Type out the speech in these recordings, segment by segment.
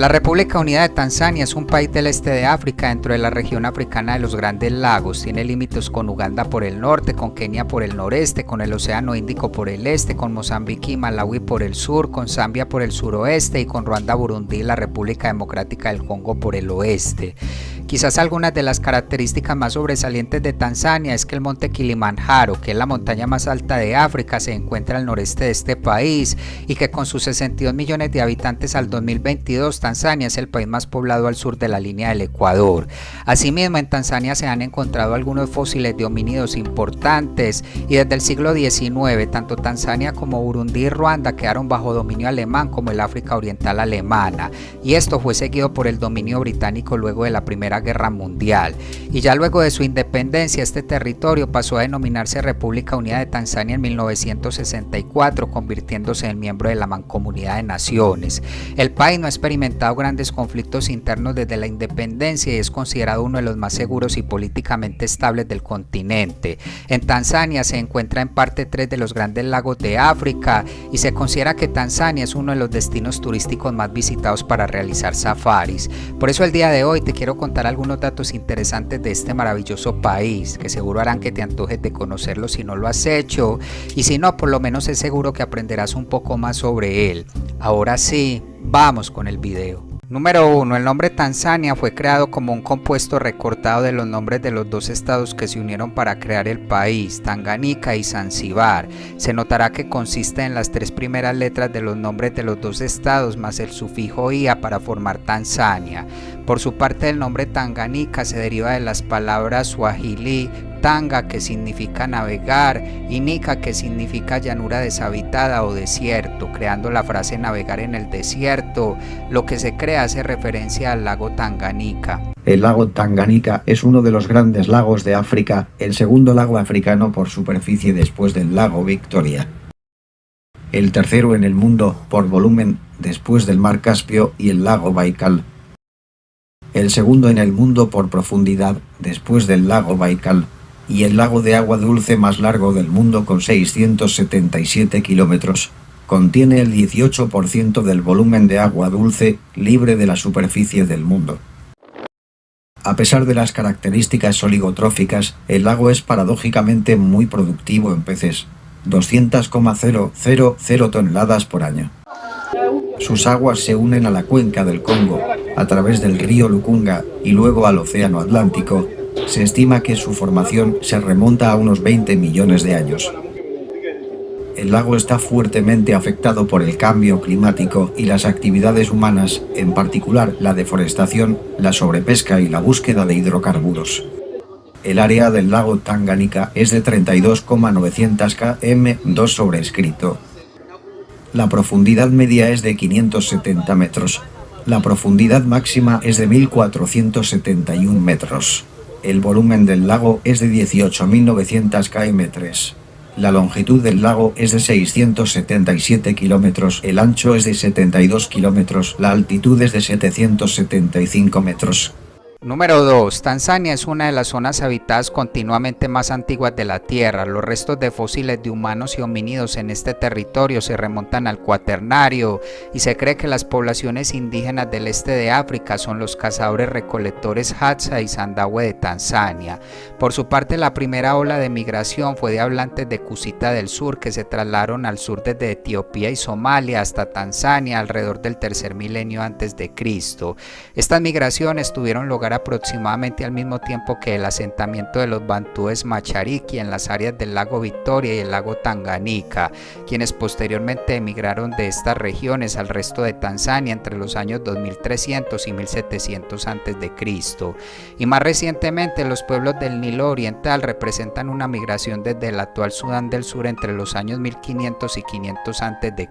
La República Unida de Tanzania es un país del este de África dentro de la región africana de los Grandes Lagos. Tiene límites con Uganda por el norte, con Kenia por el noreste, con el Océano Índico por el este, con Mozambique y Malawi por el sur, con Zambia por el suroeste y con Ruanda, Burundi y la República Democrática del Congo por el oeste. Quizás algunas de las características más sobresalientes de Tanzania es que el monte Kilimanjaro, que es la montaña más alta de África, se encuentra al noreste de este país y que con sus 62 millones de habitantes al 2022, Tanzania es el país más poblado al sur de la línea del Ecuador. Asimismo, en Tanzania se han encontrado algunos fósiles de homínidos importantes y desde el siglo XIX, tanto Tanzania como Burundi y Ruanda quedaron bajo dominio alemán como el África Oriental alemana, y esto fue seguido por el dominio británico luego de la Primera Guerra Mundial. Y ya luego de su independencia, este territorio pasó a denominarse República Unida de Tanzania en 1964, convirtiéndose en miembro de la Mancomunidad de Naciones. El país no ha experimentado grandes conflictos internos desde la independencia y es considerado uno de los más seguros y políticamente estables del continente. En Tanzania se encuentra en parte 3 de los Grandes Lagos de África y se considera que Tanzania es uno de los destinos turísticos más visitados para realizar safaris. Por eso el día de hoy te quiero contar algunos datos interesantes de este maravilloso país, que seguro harán que te antojes de conocerlo si no lo has hecho, y si no, por lo menos es seguro que aprenderás un poco más sobre él. Ahora sí, vamos con el video. Número 1. El nombre Tanzania fue creado como un compuesto recortado de los nombres de los dos estados que se unieron para crear el país, Tanganica y Zanzíbar. Se notará que consiste en las 3 primeras letras de los nombres de los dos estados más el sufijo ia para formar Tanzania. Por su parte, el nombre Tanganica se deriva de las palabras suajili Tanga, que significa navegar, y Nica, que significa llanura deshabitada o desierto, creando la frase navegar en el desierto. Lo que se cree hace referencia al lago Tanganica. El lago Tanganica es uno de los grandes lagos de África, el segundo lago africano por superficie después del lago Victoria. El tercero en el mundo por volumen, después del mar Caspio y el lago Baikal. El segundo en el mundo por profundidad, después del lago Baikal. Y el lago de agua dulce más largo del mundo con 677 kilómetros, contiene el 18% del volumen de agua dulce libre de la superficie del mundo. A pesar de las características oligotróficas, el lago es paradójicamente muy productivo en peces, 200,000 toneladas por año. Sus aguas se unen a la cuenca del Congo, a través del río Lukunga y luego al Océano Atlántico. Se estima que su formación se remonta a unos 20 millones de años. El lago está fuertemente afectado por el cambio climático y las actividades humanas, en particular la deforestación, la sobrepesca y la búsqueda de hidrocarburos. El área del lago Tanganica es de 32,900 km, 2 sobrescrito. La profundidad media es de 570 metros. La profundidad máxima es de 1471 metros. El volumen del lago es de 18.900 km3. La longitud del lago es de 677 kilómetros, el ancho es de 72 kilómetros, la altitud es de 775 metros. Número 2. Tanzania es una de las zonas habitadas continuamente más antiguas de la Tierra. Los restos de fósiles de humanos y homínidos en este territorio se remontan al Cuaternario y se cree que las poblaciones indígenas del este de África son los cazadores-recolectores Hadza y Sandawe de Tanzania. Por su parte, la primera ola de migración fue de hablantes de Cusita del Sur que se trasladaron al sur desde Etiopía y Somalia hasta Tanzania alrededor del tercer milenio antes de Cristo. Estas migraciones tuvieron lugar aproximadamente al mismo tiempo que el asentamiento de los bantúes Machariki en las áreas del lago Victoria y el lago Tanganica, quienes posteriormente emigraron de estas regiones al resto de Tanzania entre los años 2300 y 1700 a.C. Y más recientemente los pueblos del Nilo Oriental representan una migración desde el actual Sudán del Sur entre los años 1500 y 500 a.C.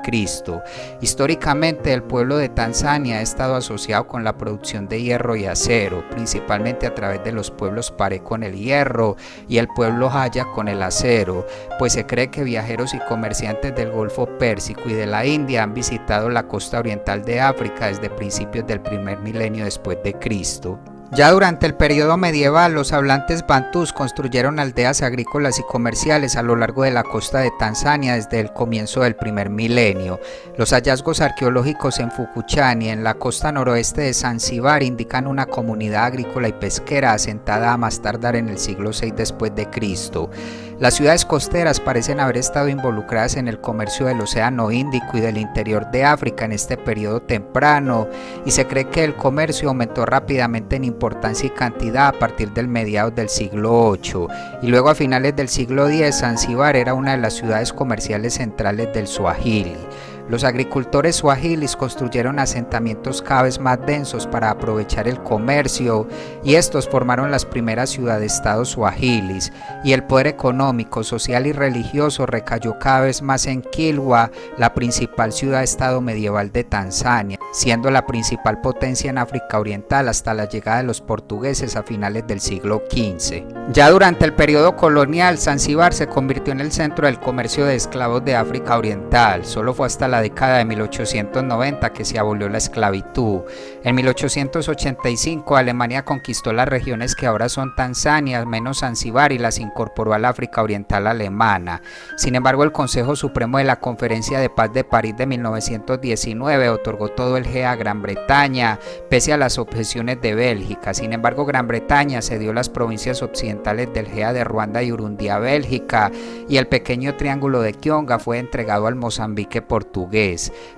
Históricamente el pueblo de Tanzania ha estado asociado con la producción de hierro y acero, principalmente a través de los pueblos Pare con el hierro y el pueblo Haya con el acero, pues se cree que viajeros y comerciantes del Golfo Pérsico y de la India han visitado la costa oriental de África desde principios del primer milenio después de Cristo. Ya durante el periodo medieval, los hablantes bantús construyeron aldeas agrícolas y comerciales a lo largo de la costa de Tanzania desde el comienzo del primer milenio. Los hallazgos arqueológicos en Fukuchani, en la costa noroeste de Zanzíbar, indican una comunidad agrícola y pesquera asentada a más tardar en el siglo VI después de Cristo. Las ciudades costeras parecen haber estado involucradas en el comercio del Océano Índico y del interior de África en este periodo temprano, y se cree que el comercio aumentó rápidamente en importancia y cantidad a partir del mediados del siglo VIII, y luego a finales del siglo X Zanzíbar era una de las ciudades comerciales centrales del Swahili. Los agricultores swahilis construyeron asentamientos cada vez más densos para aprovechar el comercio, y estos formaron las primeras ciudades-estados swahilis, y el poder económico, social y religioso recayó cada vez más en Kilwa, la principal ciudad-estado medieval de Tanzania, siendo la principal potencia en África Oriental hasta la llegada de los portugueses a finales del siglo XV. Ya durante el periodo colonial, Zanzíbar se convirtió en el centro del comercio de esclavos de África Oriental. Solo fue hasta la década de 1890 que se abolió la esclavitud. En 1885 Alemania conquistó las regiones que ahora son Tanzania, menos Zanzíbar, y las incorporó al África Oriental alemana. Sin embargo, el Consejo Supremo de la Conferencia de Paz de París de 1919 otorgó todo el GEA a Gran Bretaña, pese a las objeciones de Bélgica. Sin embargo, Gran Bretaña cedió las provincias occidentales del GEA de Ruanda y Urundí a Bélgica, y el pequeño triángulo de Kionga fue entregado al Mozambique portugués.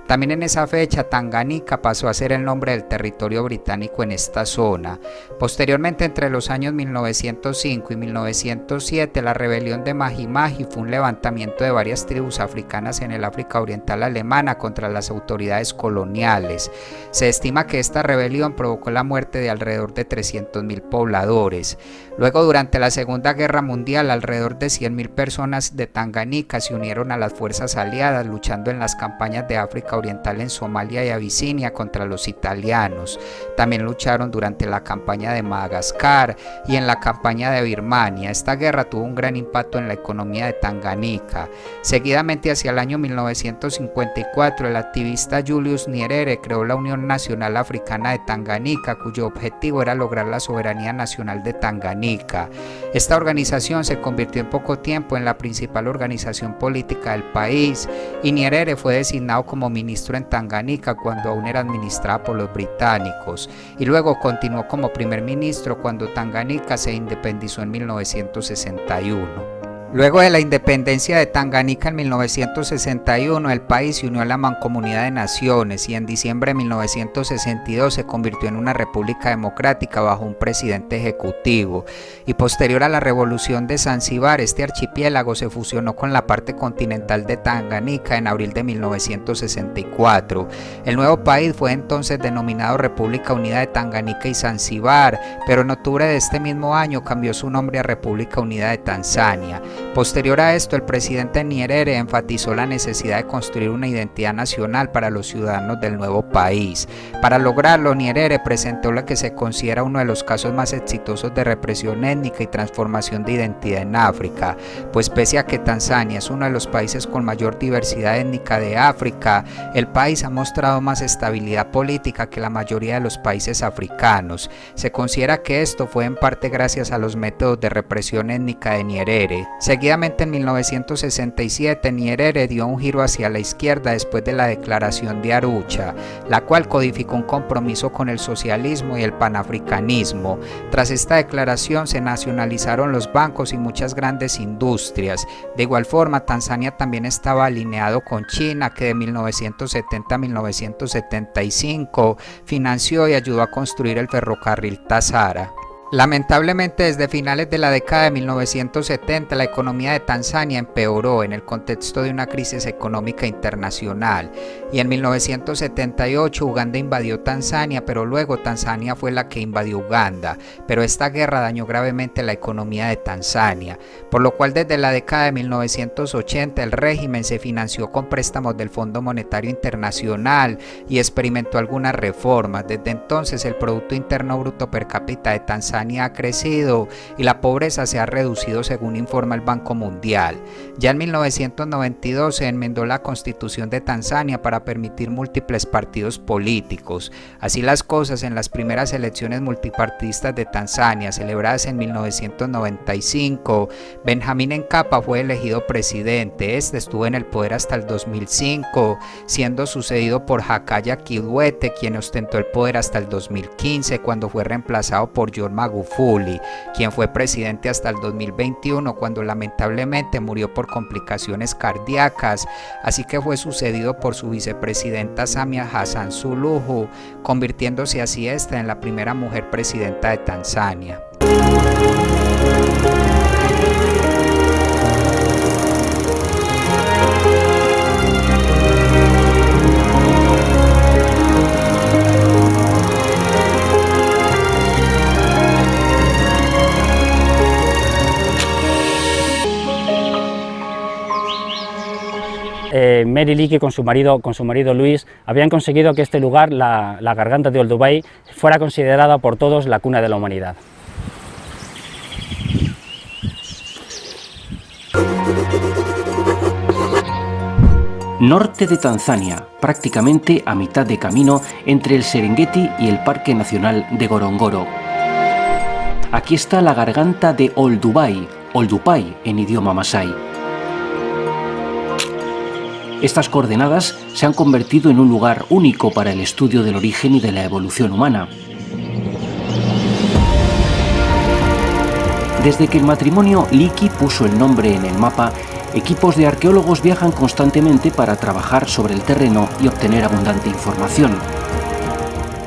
También en esa fecha, Tanganica pasó a ser el nombre del territorio británico en esta zona. Posteriormente, entre los años 1905 y 1907, la rebelión de Maji Maji fue un levantamiento de varias tribus africanas en el África Oriental alemana contra las autoridades coloniales. Se estima que esta rebelión provocó la muerte de alrededor de 300.000 pobladores. Luego, durante la Segunda Guerra Mundial, alrededor de 100.000 personas de Tanganica se unieron a las fuerzas aliadas, luchando en las campañas de África Oriental en Somalia y Abisinia contra los italianos. También lucharon durante la campaña de Madagascar y en la campaña de Birmania. Esta guerra tuvo un gran impacto en la economía de Tanganica. Seguidamente, hacia el año 1954, el activista Julius Nyerere creó la Unión Nacional Africana de Tanganica, cuyo objetivo era lograr la soberanía nacional de Tanganica. Esta organización se convirtió en poco tiempo en la principal organización política del país, y Nyerere fue designado como ministro en Tanganica cuando aún era administrada por los británicos, y luego continuó como primer ministro cuando Tanganica se independizó en 1961. Luego de la independencia de Tanganica en 1961, el país se unió a la Mancomunidad de Naciones, y en diciembre de 1962 se convirtió en una república democrática bajo un presidente ejecutivo. Y posterior a la revolución de Zanzíbar, este archipiélago se fusionó con la parte continental de Tanganica en abril de 1964. El nuevo país fue entonces denominado República Unida de Tanganica y Zanzíbar, pero en octubre de este mismo año cambió su nombre a República Unida de Tanzania. Posterior a esto, el presidente Nyerere enfatizó la necesidad de construir una identidad nacional para los ciudadanos del nuevo país. Para lograrlo, Nyerere presentó lo que se considera uno de los casos más exitosos de represión étnica y transformación de identidad en África, pues pese a que Tanzania es uno de los países con mayor diversidad étnica de África, el país ha mostrado más estabilidad política que la mayoría de los países africanos. Se considera que esto fue en parte gracias a los métodos de represión étnica de Nyerere. Seguidamente, en 1967, Nyerere dio un giro hacia la izquierda después de la Declaración de Arusha, la cual codificó un compromiso con el socialismo y el panafricanismo. Tras esta declaración se nacionalizaron los bancos y muchas grandes industrias. De igual forma, Tanzania también estaba alineado con China, que de 1970 a 1975 financió y ayudó a construir el ferrocarril Tazara. Lamentablemente, desde finales de la década de 1970, la economía de Tanzania empeoró en el contexto de una crisis económica internacional, y en 1978 Uganda invadió Tanzania, pero luego Tanzania fue la que invadió Uganda, pero esta guerra dañó gravemente la economía de Tanzania, por lo cual desde la década de 1980 el régimen se financió con préstamos del Fondo Monetario Internacional y experimentó algunas reformas. Desde entonces el Producto Interno Bruto per cápita de Tanzania Tanzania ha crecido y la pobreza se ha reducido según informa el Banco Mundial. Ya en 1992 se enmendó la Constitución de Tanzania para permitir múltiples partidos políticos. Así las cosas, en las primeras elecciones multipartidistas de Tanzania, celebradas en 1995, Benjamin Mkapa fue elegido presidente. Este estuvo en el poder hasta el 2005, siendo sucedido por Jakaya Kikwete, quien ostentó el poder hasta el 2015, cuando fue reemplazado por John Magufuli, quien fue presidente hasta el 2021, cuando lamentablemente murió por complicaciones cardíacas, así que fue sucedido por su vicepresidenta Samia Hassan Suluhu, convirtiéndose así esta en la primera mujer presidenta de Tanzania. Mary Leakey con su marido Luis habían conseguido que este lugar, la garganta de Olduvai, fuera considerada por todos la cuna de la humanidad. Norte de Tanzania, prácticamente a mitad de camino entre el Serengeti y el Parque Nacional de Ngorongoro. Aquí está la garganta de Olduvai, Oldupai en idioma masái. Estas coordenadas se han convertido en un lugar único para el estudio del origen y de la evolución humana. Desde que el matrimonio Leakey puso el nombre en el mapa, equipos de arqueólogos viajan constantemente para trabajar sobre el terreno y obtener abundante información.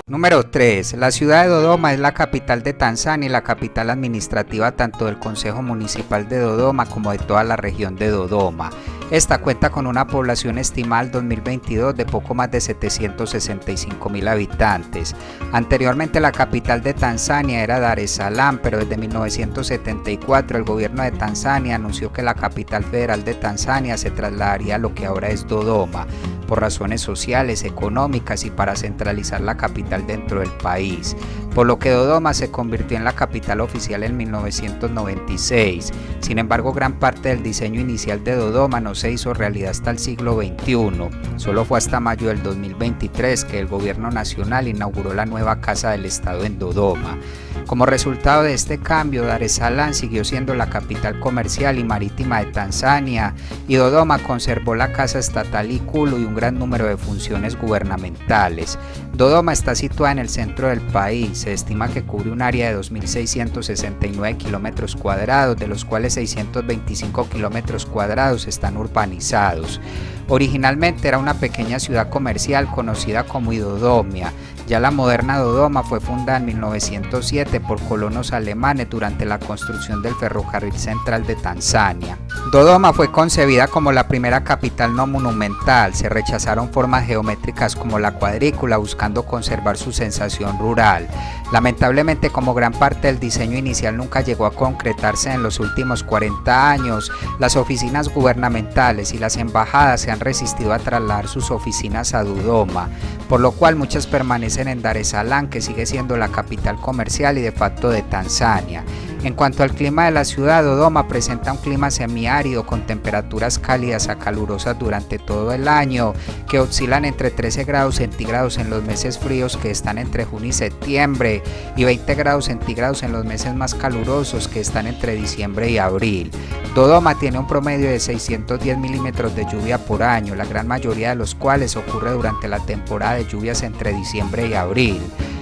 Número 3. La ciudad de Dodoma es la capital de Tanzania y la capital administrativa tanto del Consejo Municipal de Dodoma como de toda la región de Dodoma. Esta cuenta con una población estimada al 2022 de poco más de 765.000 habitantes. Anteriormente la capital de Tanzania era Dar es Salaam, pero desde 1974 el gobierno de Tanzania anunció que la capital federal de Tanzania se trasladaría a lo que ahora es Dodoma, por razones sociales, económicas y para centralizar la capital dentro del país, por lo que Dodoma se convirtió en la capital oficial en 1996. Sin embargo, gran parte del diseño inicial de Dodoma no se hizo realidad hasta el siglo XXI. Solo fue hasta mayo del 2023 que el gobierno nacional inauguró la nueva Casa del Estado en Dodoma. Como resultado de este cambio, Dar es Salaam siguió siendo la capital comercial y marítima de Tanzania y Dodoma conservó la Casa Estatal Ikulu y un gran número de funciones gubernamentales. Dodoma está situada en el centro del país. Se estima que cubre un área de 2.669 kilómetros cuadrados, de los cuales 625 kilómetros cuadrados están urbanizados. Originalmente era una pequeña ciudad comercial conocida como Idodomia. Ya la moderna Dodoma fue fundada en 1907 por colonos alemanes durante la construcción del ferrocarril central de Tanzania. Dodoma fue concebida como la primera capital no monumental. Se rechazaron formas geométricas como la cuadrícula, buscando conservar su sensación rural. Lamentablemente, como gran parte del diseño inicial nunca llegó a concretarse en los últimos 40 años, las oficinas gubernamentales y las embajadas se han resistido a trasladar sus oficinas a Dodoma, por lo cual muchas permanecen en Dar es Salaam, que sigue siendo la capital comercial y de facto de Tanzania. En cuanto al clima de la ciudad, Dodoma presenta un clima semiárido con temperaturas cálidas a calurosas durante todo el año, que oscilan entre 13 grados centígrados en los meses fríos, que están entre junio y septiembre, y 20 grados centígrados en los meses más calurosos, que están entre diciembre y abril. Dodoma tiene un promedio de 610 milímetros de lluvia por año, la gran mayoría de los cuales ocurre durante la temporada de lluvias entre diciembre y abril.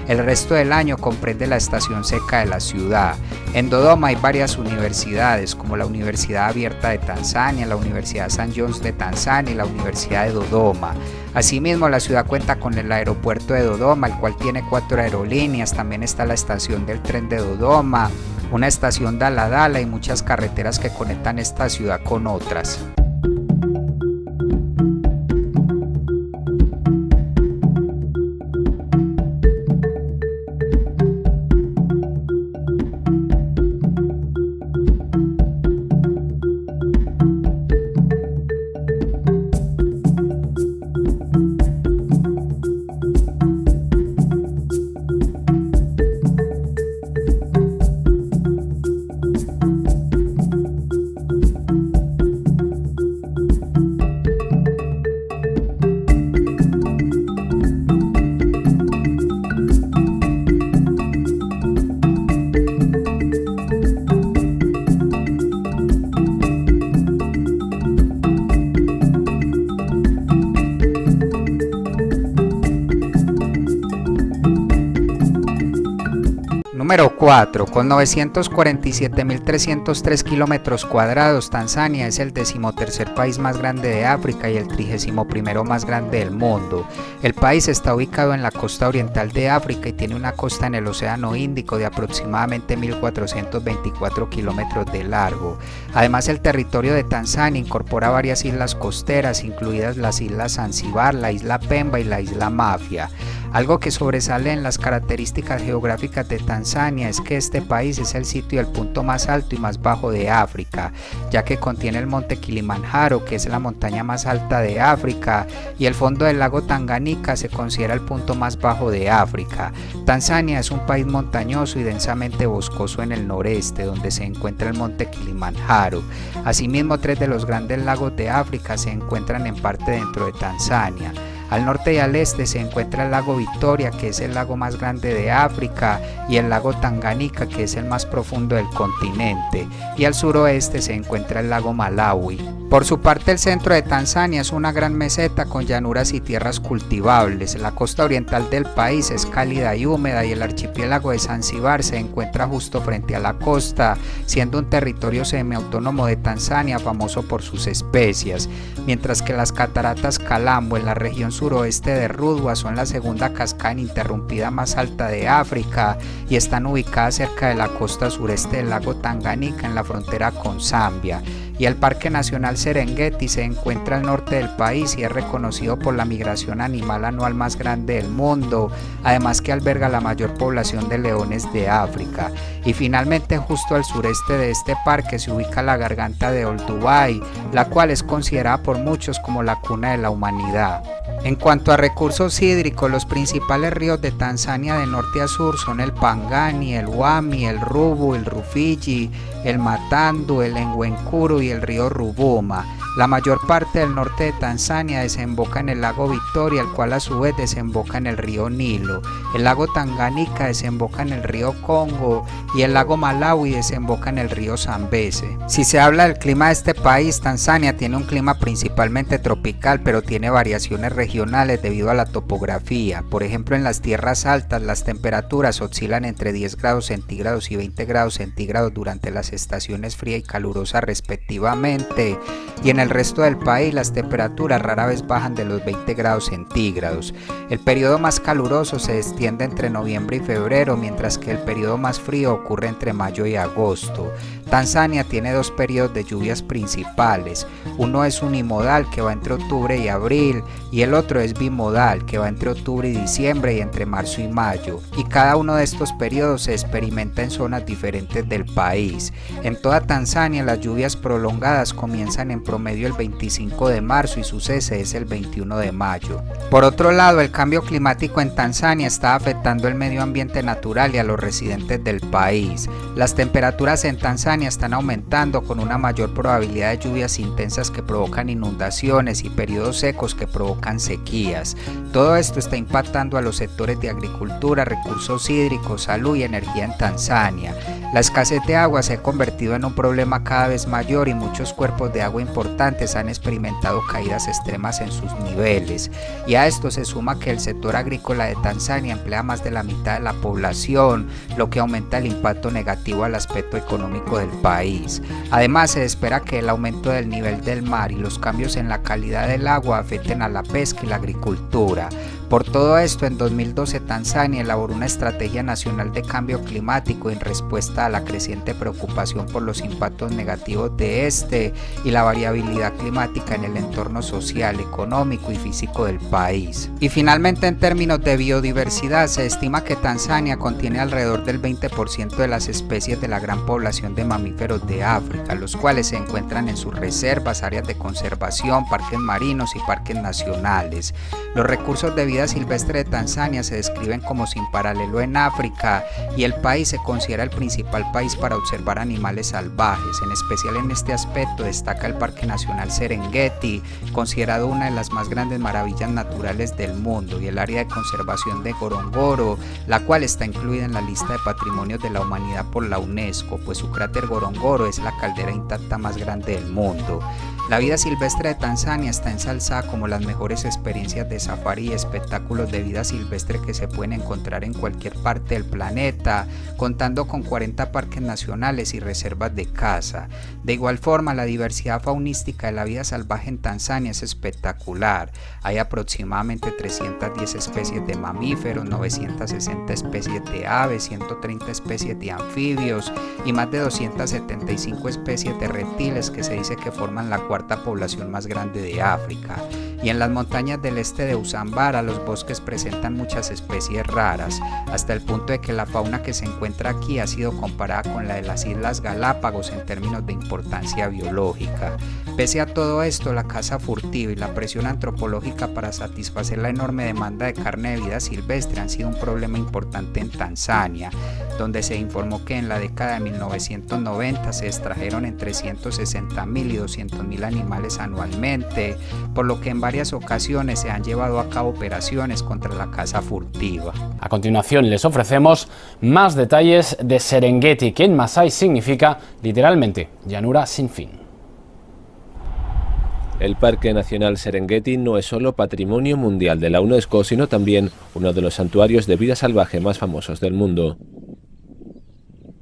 El resto del año comprende la estación seca de la ciudad. En Dodoma hay varias universidades, como la Universidad Abierta de Tanzania, la Universidad St. John's de Tanzania y la Universidad de Dodoma. Asimismo, la ciudad cuenta con el aeropuerto de Dodoma, el cual tiene 4 aerolíneas. También está la estación del tren de Dodoma, una estación Dala y muchas carreteras que conectan esta ciudad con otras. Número 4. Con 947.303 kilómetros cuadrados, Tanzania es el 13º país más grande de África y el 31º más grande del mundo. El país está ubicado en la costa oriental de África y tiene una costa en el Océano Índico de aproximadamente 1.424 kilómetros de largo. Además, el territorio de Tanzania incorpora varias islas costeras, incluidas las islas Zanzíbar, la isla Pemba y la isla Mafia. Algo que sobresale en las características geográficas de Tanzania es que este país es el sitio y el punto más alto y más bajo de África, ya que contiene el monte Kilimanjaro, que es la montaña más alta de África, y el fondo del lago Tanganika se considera el punto más bajo de África. Tanzania es un país montañoso y densamente boscoso en el noreste, donde se encuentra el monte Kilimanjaro. Asimismo, 3 de los grandes lagos de África se encuentran en parte dentro de Tanzania. Al norte y al este se encuentra el lago Victoria, que es el lago más grande de África, y el lago Tanganika, que es el más profundo del continente, y al suroeste se encuentra el lago Malawi. Por su parte, el centro de Tanzania es una gran meseta con llanuras y tierras cultivables. La costa oriental del país es cálida y húmeda y el archipiélago de Zanzíbar se encuentra justo frente a la costa, siendo un territorio semiautónomo de Tanzania famoso por sus especias, mientras que las cataratas Kalambo en la región suroeste de Rudwa son la segunda cascada ininterrumpida más alta de África y están ubicadas cerca de la costa sureste del lago Tanganika en la frontera con Zambia. Y el Parque Nacional Serengeti se encuentra al norte del país y es reconocido por la migración animal anual más grande del mundo, además que alberga la mayor población de leones de África. Y finalmente, justo al sureste de este parque se ubica la garganta de Olduvai, la cual es considerada por muchos como la cuna de la humanidad. En cuanto a recursos hídricos, los principales ríos de Tanzania de norte a sur son el Pangani, el Wami, el Ruvu, el Rufiji, el Matandu, el Engwenkuru y el río Ruvuma. La mayor parte del norte de Tanzania desemboca en el lago Victoria, el cual a su vez desemboca en el río Nilo. El lago Tanganika desemboca en el río Congo y el lago Malawi desemboca en el río Zambeze. Si se habla del clima de este país, Tanzania tiene un clima principalmente tropical, pero tiene variaciones regionales debido a la topografía. Por ejemplo, en las tierras altas las temperaturas oscilan entre 10 grados centígrados y 20 grados centígrados durante las estaciones fría y calurosa respectivamente, y en el resto del país las temperaturas rara vez bajan de los 20 grados centígrados. El periodo más caluroso se extiende entre noviembre y febrero, mientras que el periodo más frío ocurre entre mayo y agosto. Tanzania tiene 2 periodos de lluvias principales. Uno es unimodal, que va entre octubre y abril, y el otro es bimodal, que va entre octubre y diciembre y entre marzo y mayo. Y cada uno de estos periodos se experimenta en zonas diferentes del país. En toda Tanzania las lluvias prolongadas comienzan en promedio el 25 de marzo y su cese es el 21 de mayo. Por otro lado, el cambio climático en Tanzania está afectando el medio ambiente natural y a los residentes del país. Las temperaturas en Tanzania están aumentando con una mayor probabilidad de lluvias intensas que provocan inundaciones y periodos secos que provocan sequías. Todo esto está impactando a los sectores de agricultura, recursos hídricos, salud y energía en Tanzania. La escasez de agua se ha convertido en un problema cada vez mayor y muchos cuerpos de agua importantes han experimentado caídas extremas en sus niveles. Y a esto se suma que el sector agrícola de Tanzania emplea más de la mitad de la población, lo que aumenta el impacto negativo al aspecto económico del país. Además, se espera que el aumento del nivel del mar y los cambios en la calidad del agua afecten a la pesca y la agricultura. Por todo esto, en 2012 Tanzania elaboró una estrategia nacional de cambio climático en respuesta a la creciente preocupación por los impactos negativos de este y la variabilidad climática en el entorno social, económico y físico del país. Y finalmente, en términos de biodiversidad, se estima que Tanzania contiene alrededor del 20% de las especies de la gran población de mamíferos de África, los cuales se encuentran en sus reservas, áreas de conservación, parques marinos y parques nacionales. Los recursos de vida silvestre de Tanzania se describen como sin paralelo en África y el país se considera el principal país para observar animales salvajes. En especial en este aspecto destaca el Parque Nacional Serengeti, considerado una de las más grandes maravillas naturales del mundo, y el área de conservación de Ngorongoro, la cual está incluida en la lista de Patrimonios de la Humanidad por la UNESCO, pues su cráter Ngorongoro es la caldera intacta más grande del mundo. La vida silvestre de Tanzania está ensalzada como las mejores experiencias de safari y espectáculos de vida silvestre que se pueden encontrar en cualquier parte del planeta, contando con 40 parques nacionales y reservas de caza. De igual forma, la diversidad faunística de la vida salvaje en Tanzania es espectacular. Hay aproximadamente 310 especies de mamíferos, 960 especies de aves, 130 especies de anfibios y más de 275 especies de reptiles que se dice que forman la cuarta población más grande de África. Y en las montañas del este de Usambara los bosques presentan muchas especies raras, hasta el punto de que la fauna que se encuentra aquí ha sido comparada con la de las Islas Galápagos en términos de importancia biológica. Pese a todo esto, la caza furtiva y la presión antropológica para satisfacer la enorme demanda de carne de vida silvestre han sido un problema importante en Tanzania, donde se informó que en la década de 1990 se extrajeron entre 160.000 y 200.000 animales anualmente, por lo que en varias ocasiones se han llevado a cabo operaciones contra la caza furtiva. A continuación les ofrecemos más detalles de Serengeti, que en Masái significa literalmente llanura sin fin. El Parque Nacional Serengeti no es solo patrimonio mundial de la UNESCO, sino también uno de los santuarios de vida salvaje más famosos del mundo.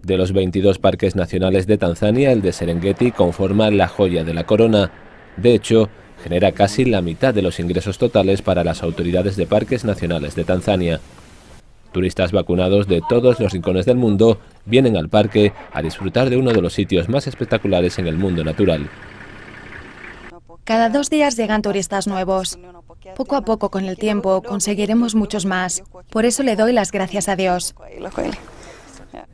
De los 22 parques nacionales de Tanzania, el de Serengeti conforma la joya de la corona. De hecho, genera casi la mitad de los ingresos totales para las autoridades de parques nacionales de Tanzania. Turistas vacunados de todos los rincones del mundo vienen al parque a disfrutar de uno de los sitios más espectaculares en el mundo natural. Cada 2 días llegan turistas nuevos. Poco a poco, con el tiempo, conseguiremos muchos más. Por eso le doy las gracias a Dios.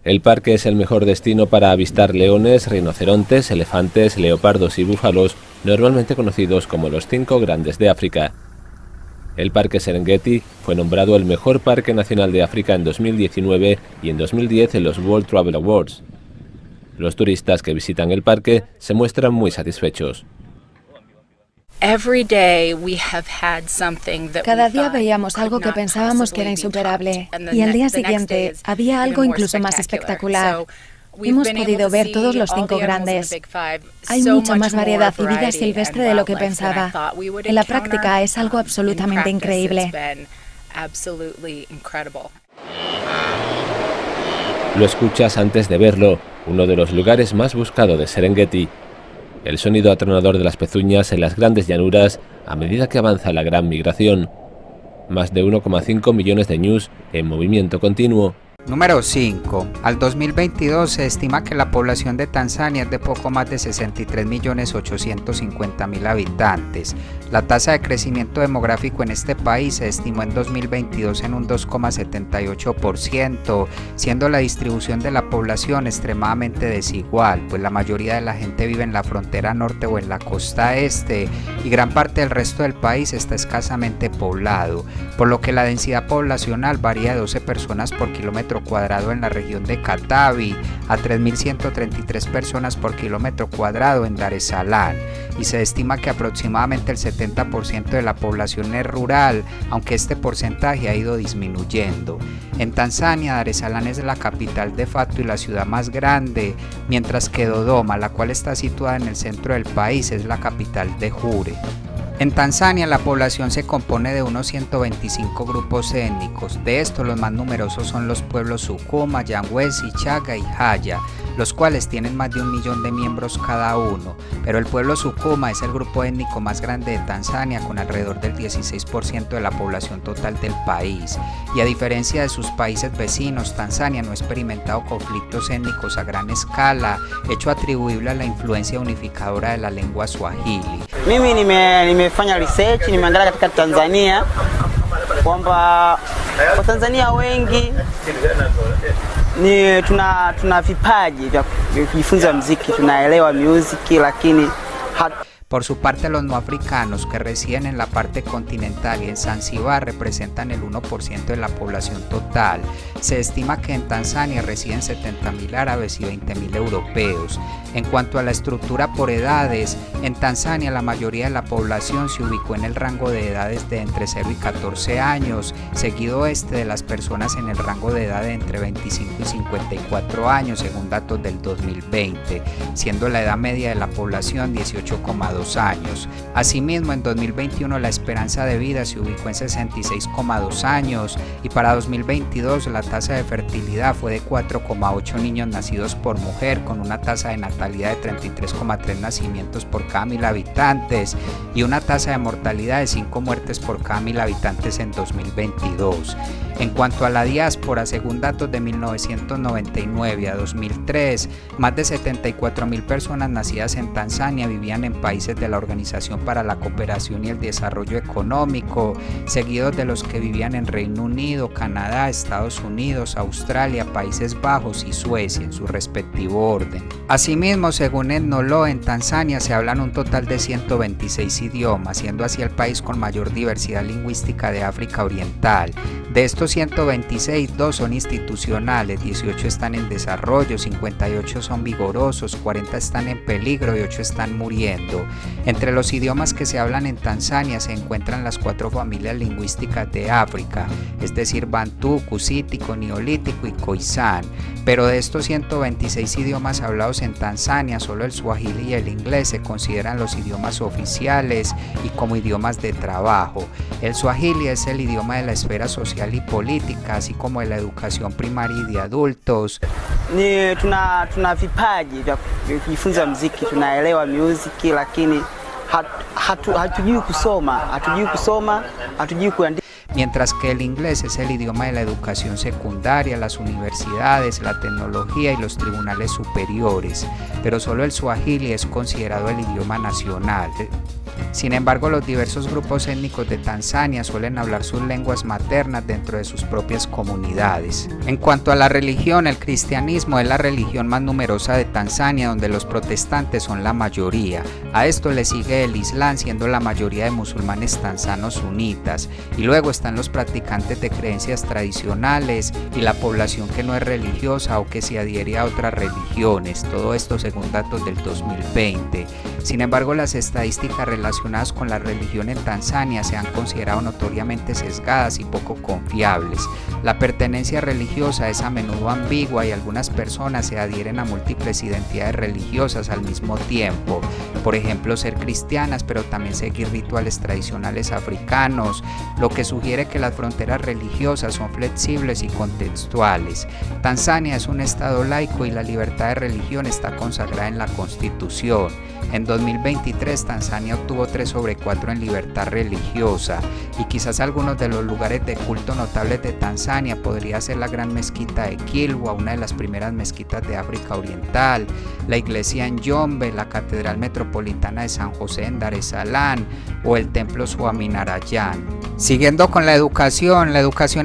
El parque es el mejor destino para avistar leones, rinocerontes, elefantes, leopardos y búfalos, normalmente conocidos como los 5 grandes de África. El Parque Serengeti fue nombrado el mejor parque nacional de África en 2019 y en 2010 en los World Travel Awards. Los turistas que visitan el parque se muestran muy satisfechos. Cada día veíamos algo que pensábamos que era insuperable, y al día siguiente había algo incluso más espectacular. Hemos podido ver todos los 5 grandes. Hay mucha más variedad y vida silvestre de lo que pensaba. En la práctica es algo absolutamente increíble. Lo escuchas antes de verlo, uno de los lugares más buscados de Serengeti. El sonido atronador de las pezuñas en las grandes llanuras a medida que avanza la gran migración. Más de 1,5 millones de ñus en movimiento continuo. Número 5. Al 2022 se estima que la población de Tanzania es de poco más de 63.850.000 habitantes. La tasa de crecimiento demográfico en este país se estimó en 2022 en un 2,78%, siendo la distribución de la población extremadamente desigual, pues la mayoría de la gente vive en la frontera norte o en la costa este, y gran parte del resto del país está escasamente poblado, por lo que la densidad poblacional varía de 12 personas por kilómetro cuadrado en la región de Katavi a 3.133 personas por kilómetro cuadrado en Dar es Salaam, y se estima que aproximadamente el 70% de la población es rural, aunque este porcentaje ha ido disminuyendo. En Tanzania, Dar es Salaam es la capital de facto y la ciudad más grande, mientras que Dodoma, la cual está situada en el centro del país, es la capital de Jure. En Tanzania la población se compone de unos 125 grupos étnicos. De estos los más numerosos son los pueblos Sukuma, Nyamwezi, Chaga y Haya, los cuales tienen más de 1 millón de miembros cada uno, pero el pueblo Sukuma es el grupo étnico más grande de Tanzania con alrededor del 16% de la población total del país, y a diferencia de sus países vecinos, Tanzania no ha experimentado conflictos étnicos a gran escala, hecho atribuible a la influencia unificadora de la lengua swahili. Mimi nimefanya research, nimeangalia katika Tanzania kwamba Watanzania wengi tuna vipaji vya kujifunza muziki, tunaelewa music, lakini Por su parte, los no africanos que residen en la parte continental y en Zanzíbar representan el 1% de la población total. Se estima que en Tanzania residen 70.000 árabes y 20.000 europeos. En cuanto a la estructura por edades, En Tanzania, la mayoría de la población se ubicó en el rango de edades de entre 0 y 14 años, seguido de las personas en el rango de edad de entre 25 y 54 años, según datos del 2020, siendo la edad media de la población 18,2 años. Asimismo, en 2021 la esperanza de vida se ubicó en 66,2 años y para 2022 la tasa de fertilidad fue de 4,8 niños nacidos por mujer, con una tasa de natalidad de 33,3 nacimientos por cada 1000 habitantes y una tasa de mortalidad de 5 muertes por cada 1000 habitantes en 2022. En cuanto a la diáspora, según datos de 1999 a 2003, más de 74.000 personas nacidas en Tanzania vivían en países de la Organización para la Cooperación y el Desarrollo Económico, seguidos de los que vivían en Reino Unido, Canadá, Estados Unidos, Australia, Países Bajos y Suecia, en su respectivo orden. Asimismo, según Ethnologue, en Tanzania se hablan un total de 126 idiomas, siendo así el país con mayor diversidad lingüística de África Oriental. De estos 126, 2 son institucionales, 18 están en desarrollo, 58 son vigorosos, 40 están en peligro y 8 están muriendo. Entre los idiomas que se hablan en Tanzania se encuentran las 4 familias lingüísticas de África, es decir, Bantú, Cusítico, Neolítico y Khoisan. Pero de estos 126 idiomas hablados en Tanzania, solo el Swahili y el inglés se consideran los idiomas oficiales y como idiomas de trabajo. El Swahili es el idioma de la esfera social y política, así como de la educación primaria y de adultos. Tuna vipaji vya kujifunza muziki, tunaelewa muziki, lakini hatujui kusoma, hatujui kuandika. Mientras que el inglés es el idioma de la educación secundaria, las universidades, la tecnología y los tribunales superiores, pero solo el Swahili es considerado el idioma nacional. Sin embargo, los diversos grupos étnicos de Tanzania suelen hablar sus lenguas maternas dentro de sus propias comunidades. En cuanto a la religión, el cristianismo es la religión más numerosa de Tanzania, donde los protestantes son la mayoría. A esto le sigue el Islam, siendo la mayoría de musulmanes tanzanos sunitas, y luego están los practicantes de creencias tradicionales y la población que no es religiosa o que se adhiere a otras religiones, todo esto según datos del 2020. Sin embargo, las estadísticas relacionadas con la religión en Tanzania se han considerado notoriamente sesgadas y poco confiables. La pertenencia religiosa es a menudo ambigua y algunas personas se adhieren a múltiples identidades religiosas al mismo tiempo. Por ejemplo, ser cristianas, pero también seguir rituales tradicionales africanos, lo que sugiere que las fronteras religiosas son flexibles y contextuales. Tanzania es un estado laico y la libertad de religión está consagrada en la Constitución. En 2023, Tanzania obtuvo 3/4 en libertad religiosa y quizás algunos de los lugares de culto notables de Tanzania podría ser la Gran Mezquita de Kilwa, una de las primeras mezquitas de África Oriental, la iglesia en Njombe, la Catedral Metropolitana de San José en Dar es Salaam o el Templo Swaminarayan. Siguiendo con la educación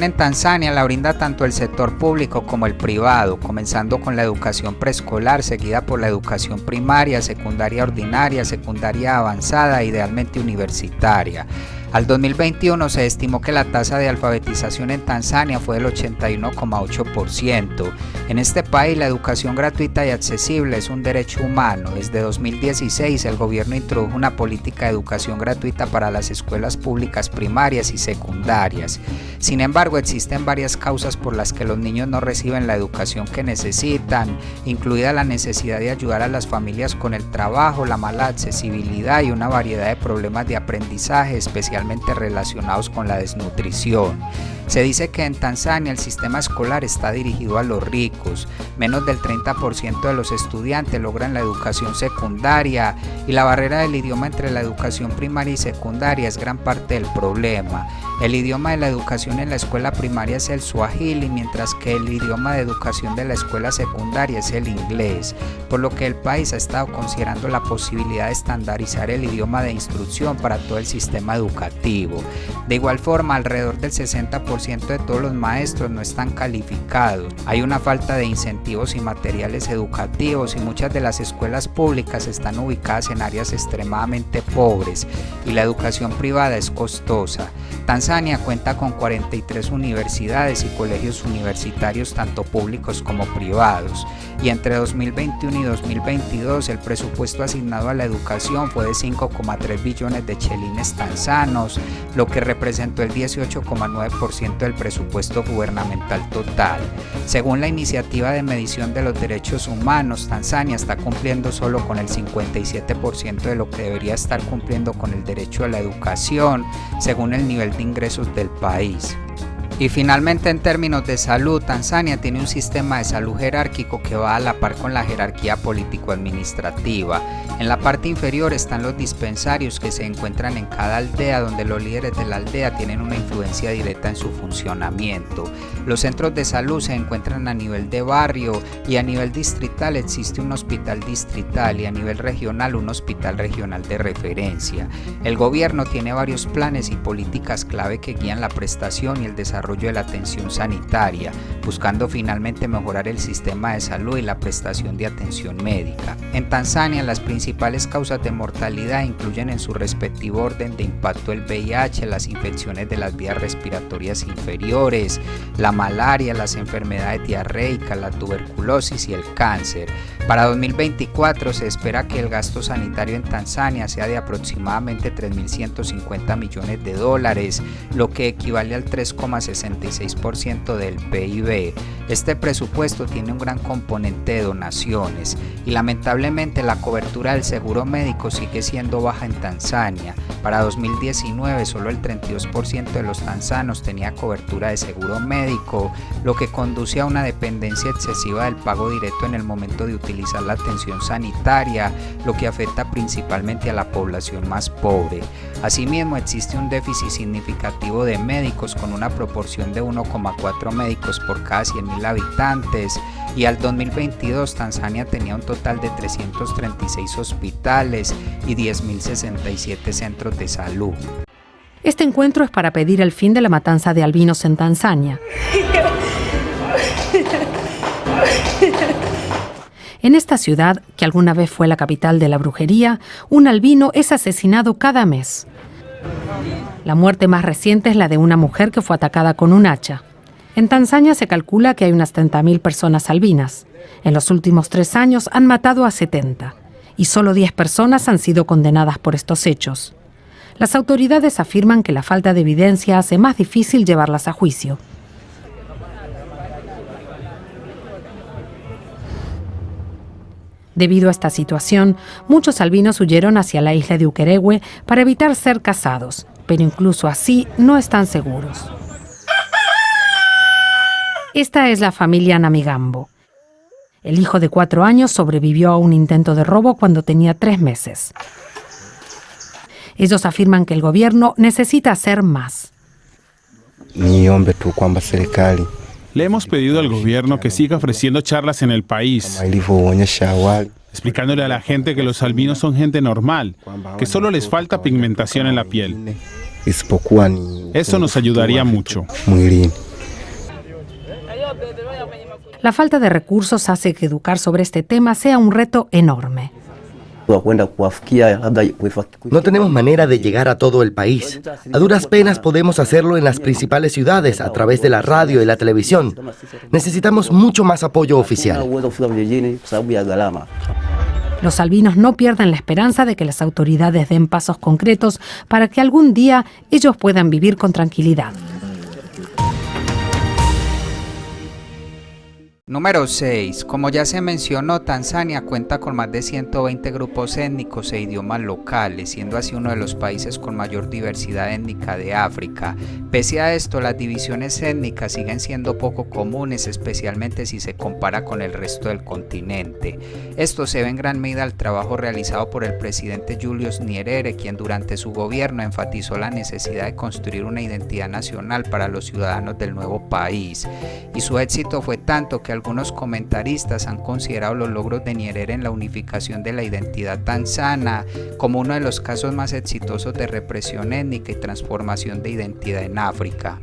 en Tanzania la brinda tanto el sector público como el privado, comenzando con la educación preescolar, seguida por la educación primaria, secundaria ordinaria, secundaria avanzada e idealmente universitaria. Al 2021 se estimó que la tasa de alfabetización en Tanzania fue del 81,8%. En este país la educación gratuita y accesible es un derecho humano. Desde 2016 el gobierno introdujo una política de educación gratuita para las escuelas públicas primarias y secundarias. Sin embargo, existen varias causas por las que los niños no reciben la educación que necesitan, incluida la necesidad de ayudar a las familias con el trabajo, la mala accesibilidad y una variedad de problemas de aprendizaje, especialmente relacionados con la desnutrición. Se dice que en Tanzania el sistema escolar está dirigido a los ricos. Menos del 30% de los estudiantes logran la educación secundaria y la barrera del idioma entre la educación primaria y secundaria es gran parte del problema. El idioma de la educación en la escuela primaria es el Swahili, mientras que el idioma de educación de la escuela secundaria es el inglés, por lo que el país ha estado considerando la posibilidad de estandarizar el idioma de instrucción para todo el sistema educativo. De igual forma, alrededor del 60% 90% de todos los maestros no están calificados. Hay una falta de incentivos y materiales educativos y muchas de las escuelas públicas están ubicadas en áreas extremadamente pobres y la educación privada es costosa. Tanzania cuenta con 43 universidades y colegios universitarios tanto públicos como privados y entre 2021 y 2022 el presupuesto asignado a la educación fue de 5,3 billones de chelines tanzanos, lo que representó el 18,9% del presupuesto gubernamental total. Según la iniciativa de medición de los derechos humanos, Tanzania está cumpliendo solo con el 57% de lo que debería estar cumpliendo con el derecho a la educación, según el nivel de ingresos del país. Y finalmente, en términos de salud, Tanzania tiene un sistema de salud jerárquico que va a la par con la jerarquía político-administrativa. En la parte inferior están los dispensarios que se encuentran en cada aldea, donde los líderes de la aldea tienen una influencia directa en su funcionamiento. Los centros de salud se encuentran a nivel de barrio y a nivel distrital existe un hospital distrital y a nivel regional un hospital regional de referencia. El gobierno tiene varios planes y políticas clave que guían la prestación y el desarrollo de la atención sanitaria, buscando finalmente mejorar el sistema de salud y la prestación de atención médica. En Tanzania, las principales causas de mortalidad incluyen en su respectivo orden de impacto el VIH, las infecciones de las vías respiratorias inferiores, la malaria, las enfermedades diarreicas, la tuberculosis y el cáncer. Para 2024 se espera que el gasto sanitario en Tanzania sea de aproximadamente 3.150 millones de dólares, lo que equivale al 3,66% del PIB. Este presupuesto tiene un gran componente de donaciones y lamentablemente la cobertura del seguro médico sigue siendo baja en Tanzania. Para 2019 solo el 32% de los tanzanos tenía cobertura de seguro médico, lo que conduce a una dependencia excesiva del pago directo en el momento de utilizar la atención sanitaria, lo que afecta principalmente a la población más pobre. Asimismo, existe un déficit significativo de médicos con una proporción de 1,4 médicos por cada 100.000 habitantes y al 2022 Tanzania tenía un total de 336 hospitales y 10.067 centros de salud. Este encuentro es para pedir el fin de la matanza de albinos en Tanzania. En esta ciudad, que alguna vez fue la capital de la brujería, un albino es asesinado cada mes. La muerte más reciente es la de una mujer que fue atacada con un hacha. En Tanzania se calcula que hay unas 30.000 personas albinas. En los últimos 3 años han matado a 70 y solo 10 personas han sido condenadas por estos hechos. Las autoridades afirman que la falta de evidencia hace más difícil llevarlas a juicio. Debido a esta situación, muchos albinos huyeron hacia la isla de Ukerewe para evitar ser cazados, pero incluso así no están seguros. Esta es la familia Namigambo. El hijo de 4 años sobrevivió a un intento de robo cuando tenía 3 meses. Ellos afirman que el gobierno necesita hacer más. Le hemos pedido al gobierno que siga ofreciendo charlas en el país, explicándole a la gente que los albinos son gente normal, que solo les falta pigmentación en la piel. Eso nos ayudaría mucho. La falta de recursos hace que educar sobre este tema sea un reto enorme. No tenemos manera de llegar a todo el país. A duras penas podemos hacerlo en las principales ciudades a través de la radio y la televisión. Necesitamos mucho más apoyo oficial. Los albinos no pierden la esperanza de que las autoridades den pasos concretos para que algún día ellos puedan vivir con tranquilidad. Número 6. Como ya se mencionó, Tanzania cuenta con más de 120 grupos étnicos e idiomas locales, siendo así uno de los países con mayor diversidad étnica de África. Pese a esto, las divisiones étnicas siguen siendo poco comunes, especialmente si se compara con el resto del continente. Esto se ve en gran medida al trabajo realizado por el presidente Julius Nyerere, quien durante su gobierno enfatizó la necesidad de construir una identidad nacional para los ciudadanos del nuevo país. Y su éxito fue tanto que algunos comentaristas han considerado los logros de Nyerere en la unificación de la identidad tanzana como uno de los casos más exitosos de represión étnica y transformación de identidad en África.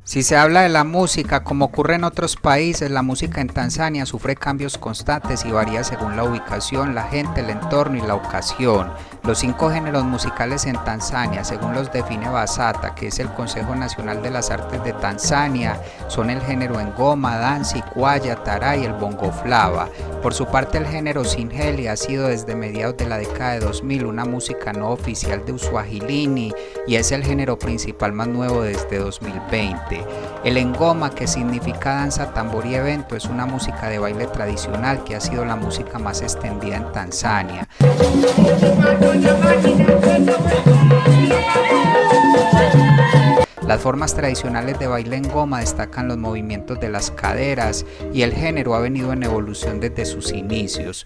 Si se habla de la música, como ocurre en otros países, la música en Tanzania sufre cambios constantes y varía según la ubicación, la gente, el entorno y la ocasión. Los 5 géneros musicales en Tanzania, según los define Basata, que es el Consejo Nacional de las Artes de Tanzania, son el género ngoma, dansi, kwaya, taarab y el bongo flava. Por su parte, el género singeli ha sido desde mediados de la década de 2000 una música no oficial de Uswahilini y es el género principal más nuevo desde 2020. El ngoma, que significa danza, tambor y evento, es una música de baile tradicional que ha sido la música más extendida en Tanzania. Las formas tradicionales de baile ngoma destacan los movimientos de las caderas y el género ha venido en evolución desde sus inicios.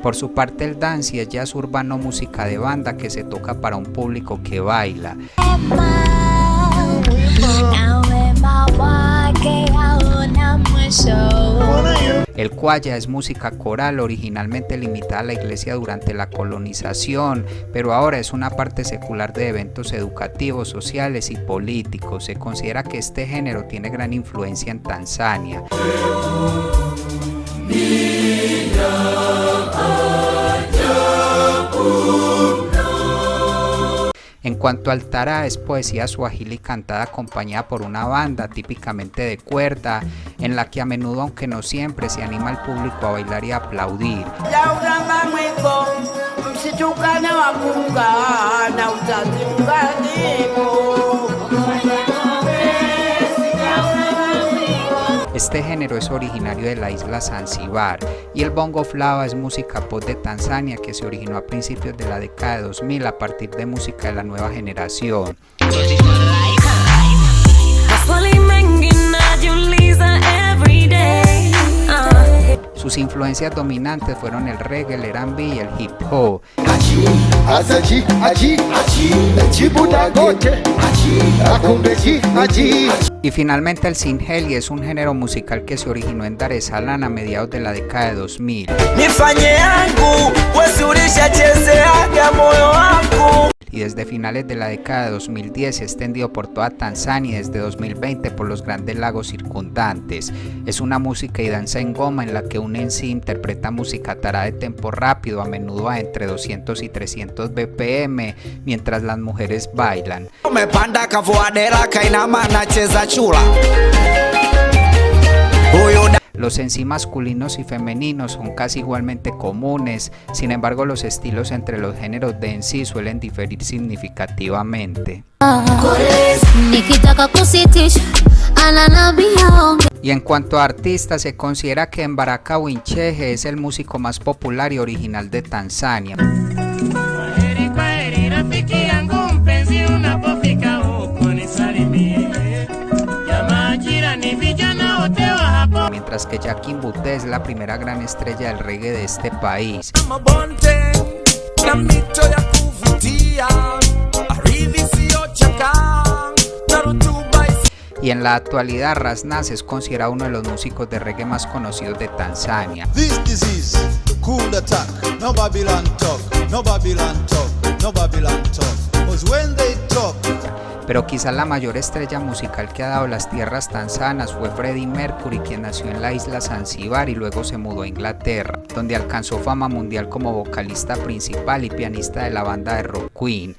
Por su parte, el dansi es jazz urbano, música de banda que se toca para un público que baila. El kwaya es música coral, originalmente limitada a la iglesia durante la colonización, pero ahora es una parte secular de eventos educativos, sociales y políticos. Se considera que este género tiene gran influencia en Tanzania. En cuanto al taarab, es poesía swahili cantada acompañada por una banda, típicamente de cuerda, en la que a menudo, aunque no siempre, se anima al público a bailar y a aplaudir. Este género es originario de la isla Zanzíbar y el bongo flava es música pop de Tanzania que se originó a principios de la década de 2000 a partir de música de la nueva generación. Sus influencias dominantes fueron el reggae, el R&B y el hip hop. Y finalmente el singeli es un género musical que se originó en Dar es Salaam a mediados de la década de 2000. Y desde finales de la década de 2010 se ha extendido por toda Tanzania y desde 2020 por los grandes lagos circundantes. Es una música y danza ngoma en la que un MC interpreta música taarab de tempo rápido, a menudo a entre 200 y 300 BPM, mientras las mujeres bailan. Los MC masculinos y femeninos son casi igualmente comunes, sin embargo los estilos entre los géneros de MC suelen diferir significativamente. Y en cuanto a artistas, se considera que Mbaraka Winchehe es el músico más popular y original de Tanzania. Mientras que Jackie Mbute es la primera gran estrella del reggae de este país. Y en la actualidad Ras Nas es considerado uno de los músicos de reggae más conocidos de Tanzania. Pero quizás la mayor estrella musical que ha dado las tierras tanzanas fue Freddie Mercury, quien nació en la isla Zanzíbar y luego se mudó a Inglaterra, donde alcanzó fama mundial como vocalista principal y pianista de la banda de rock Queen.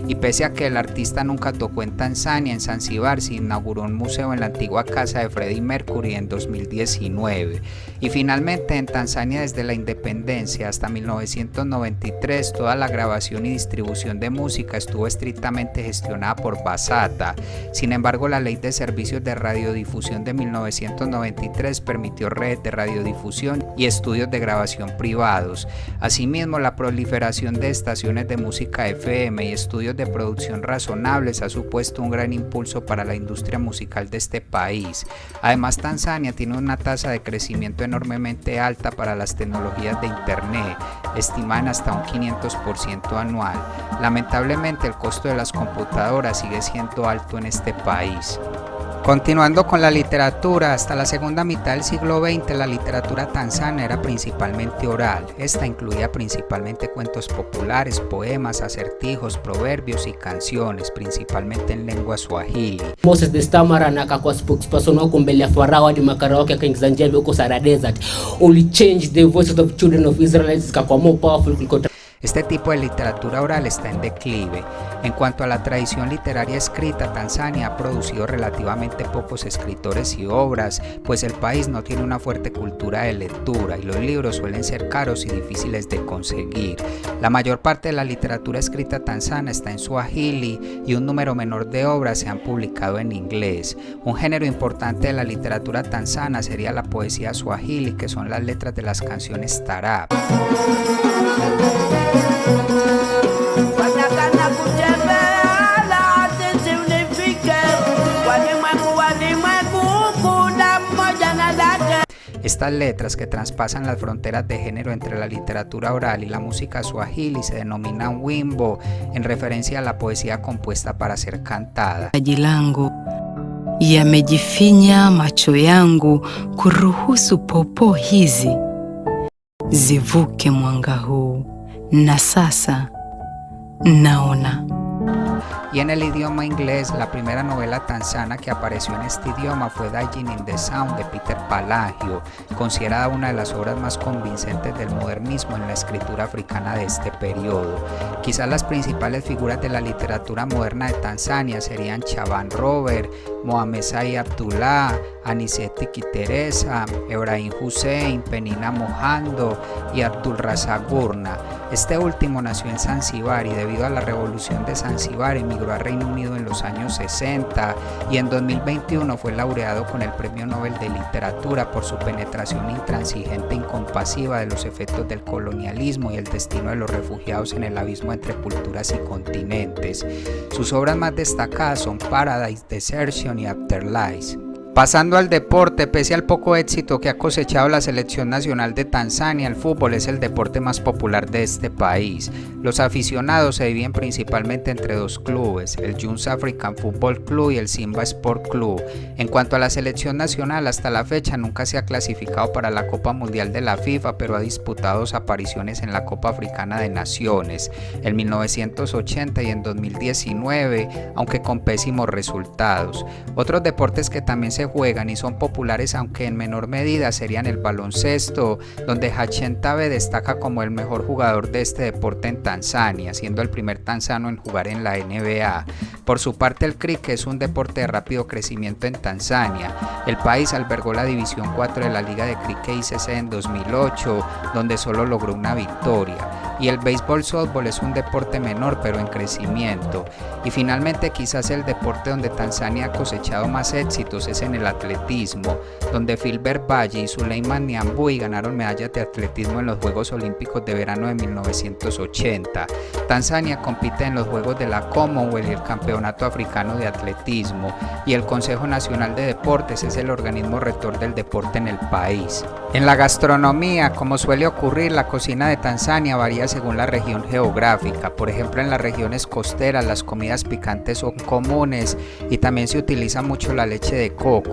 Y pese a que el artista nunca tocó en Tanzania, en Zanzíbar se inauguró un museo en la antigua casa de Freddie Mercury en 2019. Y finalmente en Tanzania desde la independencia hasta 1993 toda la grabación y distribución de música estuvo estrictamente gestionada por Basata. Sin embargo, la Ley de Servicios de Radiodifusión de 1993 permitió redes de radiodifusión y estudios de grabación privados. Asimismo, la proliferación de estaciones de música FM y estudios precios de producción razonables ha supuesto un gran impulso para la industria musical de este país. Además, Tanzania tiene una tasa de crecimiento enormemente alta para las tecnologías de Internet, estiman hasta un 500% anual. Lamentablemente, el costo de las computadoras sigue siendo alto en este país. Continuando con la literatura, hasta la segunda mitad del siglo XX la literatura tanzana era principalmente oral. Esta incluía principalmente cuentos populares, poemas, acertijos, proverbios y canciones, principalmente en lengua swahili. Moses the Stammerer akakuwa spokesperson wako mbele ya Farao hadi makara wake akaingiza njembe huko Sahara Desert. Only change the voices of children of Israelites zikakuwa more powerful kuliko. Este tipo de literatura oral está en declive. En cuanto a la tradición literaria escrita, Tanzania ha producido relativamente pocos escritores y obras, pues el país no tiene una fuerte cultura de lectura y los libros suelen ser caros y difíciles de conseguir. La mayor parte de la literatura escrita tanzana está en swahili y un número menor de obras se han publicado en inglés. Un género importante de la literatura tanzana sería la poesía swahili, que son las letras de las canciones taarab. Estas letras, que traspasan las fronteras de género entre la literatura oral y la música swahili, se denominan wimbo, en referencia a la poesía compuesta para ser cantada. Langu yamejifinya macho yangu kuruhusu popo hizi zivuke mwanga huu, na sasa naona. Y en el idioma inglés, la primera novela tanzana que apareció en este idioma fue Dying in the Sound de Peter Palagio, considerada una de las obras más convincentes del modernismo en la escritura africana de este periodo. Quizás las principales figuras de la literatura moderna de Tanzania serían Shaban Robert, Mohamed Said Abdullah, Anicet Teresa, Ebrahim Hussein, Penina Mohando y Abdul Razak Gurna. Este último nació en Zanzíbar y debido a la revolución de Zanzíbar emigró a Reino Unido en los años 60 y en 2021 fue laureado con el Premio Nobel de Literatura por su penetración intransigente e incompasiva de los efectos del colonialismo y el destino de los refugiados en el abismo entre culturas y continentes. Sus obras más destacadas son Paradise, Desertion y Afterlife. Pasando al deporte, pese al poco éxito que ha cosechado la selección nacional de Tanzania, el fútbol es el deporte más popular de este país. Los aficionados se dividen principalmente entre dos clubes, el Junks African Football Club y el Simba Sport Club. En cuanto a la selección nacional, hasta la fecha nunca se ha clasificado para la Copa Mundial de la FIFA, pero ha disputado 2 apariciones en la Copa Africana de Naciones, en 1980 y en 2019, aunque con pésimos resultados. Otros deportes que también se juegan y son populares, aunque en menor medida, serían el baloncesto, donde Hachem Tabe destaca como el mejor jugador de este deporte en Tanzania, siendo el primer tanzano en jugar en la NBA. Por su parte, el cricket es un deporte de rápido crecimiento en Tanzania. El país albergó la División 4 de la Liga de Cricket ICC en 2008, donde solo logró una victoria. Y el béisbol-softball es un deporte menor pero en crecimiento. Y finalmente, quizás el deporte donde Tanzania ha cosechado más éxitos es en el atletismo, donde Filbert Bayi y Suleiman Nyambui ganaron medallas de atletismo en los Juegos Olímpicos de Verano de 1980. Tanzania compite en los Juegos de la Commonwealth y el Campeonato Africano de Atletismo, y el Consejo Nacional de Deportes es el organismo rector del deporte en el país. En la gastronomía, como suele ocurrir, la cocina de Tanzania varía según la región geográfica. Por ejemplo, en las regiones costeras las comidas picantes son comunes y también se utiliza mucho la leche de coco,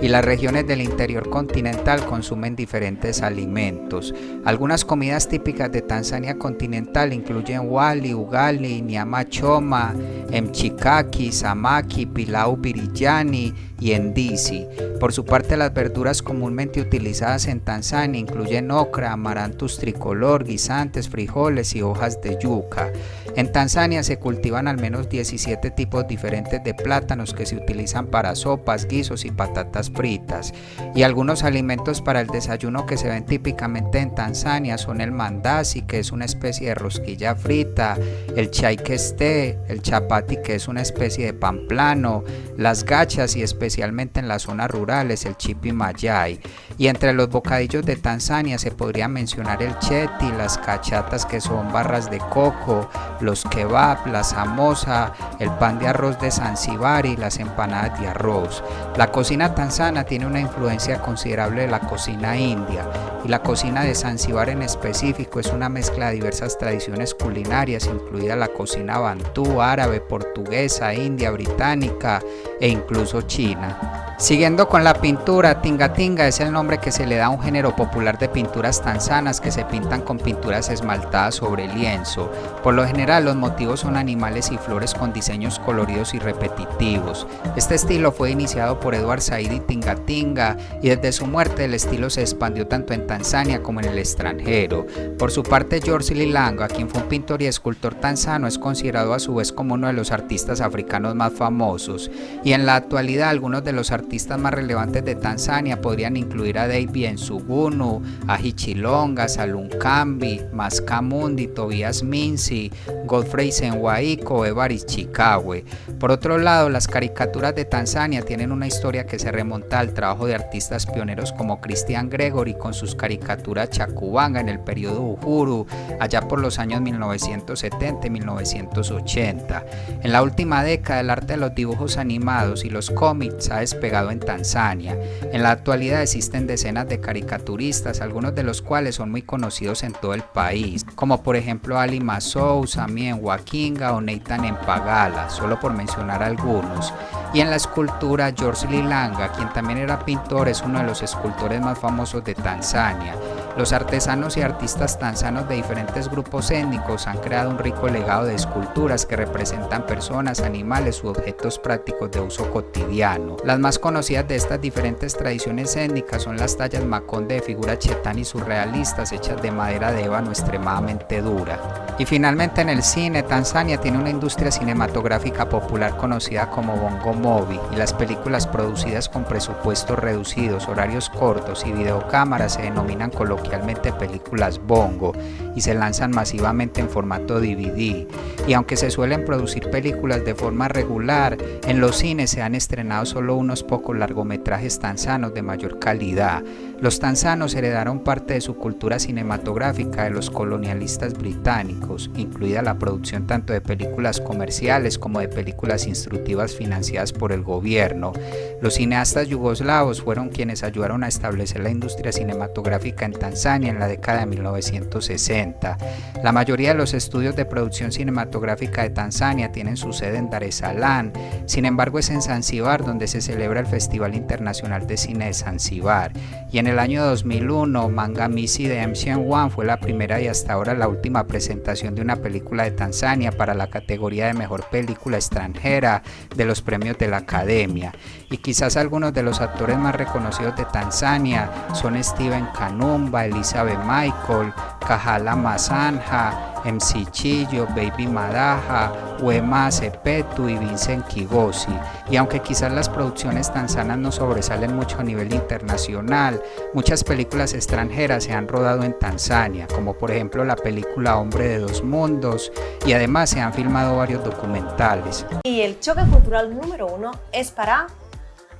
y las regiones del interior continental consumen diferentes alimentos. Algunas comidas típicas de Tanzania continental incluyen wali, ugali, nyama choma, mchikaki, samaki, pilau biriyani y endisi. Por su parte, las verduras comúnmente utilizadas en Tanzania incluyen okra, amaranthus tricolor, guisantes, frijoles y hojas de yuca. En Tanzania se cultivan al menos 17 tipos diferentes de plátanos que se utilizan para sopas, guisos y patatas fritas. Y algunos alimentos para el desayuno que se ven típicamente en Tanzania son el mandasi, que es una especie de rosquilla frita, el chai keste, el chapati, que es una especie de pan plano, las gachas y especialmente en las zonas rurales el chipi mayai. Y entre los bocadillos de Tanzania se podría mencionar el cheti, las cachatas, que son barras de coco, los kebab, la samosa, el pan de arroz de Zanzíbar y las empanadas de arroz. La cocina tanzana tiene una influencia considerable de la cocina india, y la cocina de Zanzíbar en específico es una mezcla de diversas tradiciones culinarias, incluida la cocina bantú, árabe, portuguesa, india, británica e incluso china. Siguiendo con la pintura, tingatinga es el nombre que se le da a un género popular de pinturas tanzanas que se pintan con pinturas esmaltadas sobre lienzo. Por lo general, los motivos son animales y flores con diseños coloridos y repetitivos. Este estilo fue iniciado por Edward Said Tingatinga y desde su muerte el estilo se expandió tanto en Tanzania como en el extranjero. Por su parte, George Lilanga, quien fue un pintor y escultor tanzano, es considerado a su vez como uno de los artistas africanos más famosos, y en la actualidad algunos de los artistas más relevantes de Tanzania podrían incluir a David Nsugunu, a Hichilonga, Salum Kambi, Maskamundi, Tobias Minsi, Godfrey Senwaiko, Evariste Chikawe. Por otro lado, las caricaturas de Tanzania tienen una historia que se remonta al trabajo de artistas pioneros como Christian Gregory con sus caricaturas Chakubanga en el periodo Uhuru, allá por los años 1970 y 1980. En la última década, el arte de los dibujos animados y los cómics ha despegado en Tanzania. En la actualidad existen decenas de caricaturistas, algunos de los cuales son muy conocidos en todo el país, como por ejemplo Ali Masou, Sami Wakinga o Nathan Empagala, solo por mencionar algunos. Y en la escultura, George Lilanga, quien también era pintor, es uno de los escultores más famosos de Tanzania. Los artesanos y artistas tanzanos de diferentes grupos étnicos han creado un rico legado de esculturas que representan personas, animales u objetos prácticos de uso cotidiano. Las más conocidas de estas diferentes tradiciones étnicas son las tallas Makonde de figuras chetán y surrealistas hechas de madera de ébano extremadamente dura. Y finalmente, en el cine, Tanzania tiene una industria cinematográfica popular conocida como Bongo Movie, y las películas producidas con presupuestos reducidos, horarios cortos y videocámaras se denominan coloquialmente películas bongo y se lanzan masivamente en formato DVD. Y aunque se suelen producir películas de forma regular, en los cines se han estrenado solo unos pocos largometrajes tanzanos de mayor calidad. Los tanzanos heredaron parte de su cultura cinematográfica de los colonialistas británicos, incluida la producción tanto de películas comerciales como de películas instructivas financiadas por el gobierno. Los cineastas yugoslavos fueron quienes ayudaron a establecer la industria cinematográfica en Tanzania en la década de 1960. La mayoría de los estudios de producción cinematográfica de Tanzania tienen su sede en Dar es Salaam. Sin embargo, es en Zanzíbar donde se celebra el Festival Internacional de Cine de Zanzíbar. Y en el año 2001, Mangamisi de MCN1 fue la primera y hasta ahora la última presentación de una película de Tanzania para la categoría de Mejor Película Extranjera de los premios de la Academia. Y quizás algunos de los actores más reconocidos de Tanzania son Steven Kanumba, Elizabeth Michael, Kahala Masanja, MC Chillo, Baby Madaha, Wema Sepetu y Vincent Kigosi. Y aunque quizás las producciones tanzanas no sobresalen mucho a nivel internacional, muchas películas extranjeras se han rodado en Tanzania, como por ejemplo la película Hombre de Dos Mundos, y además se han filmado varios documentales. Y el choque cultural número 1 es para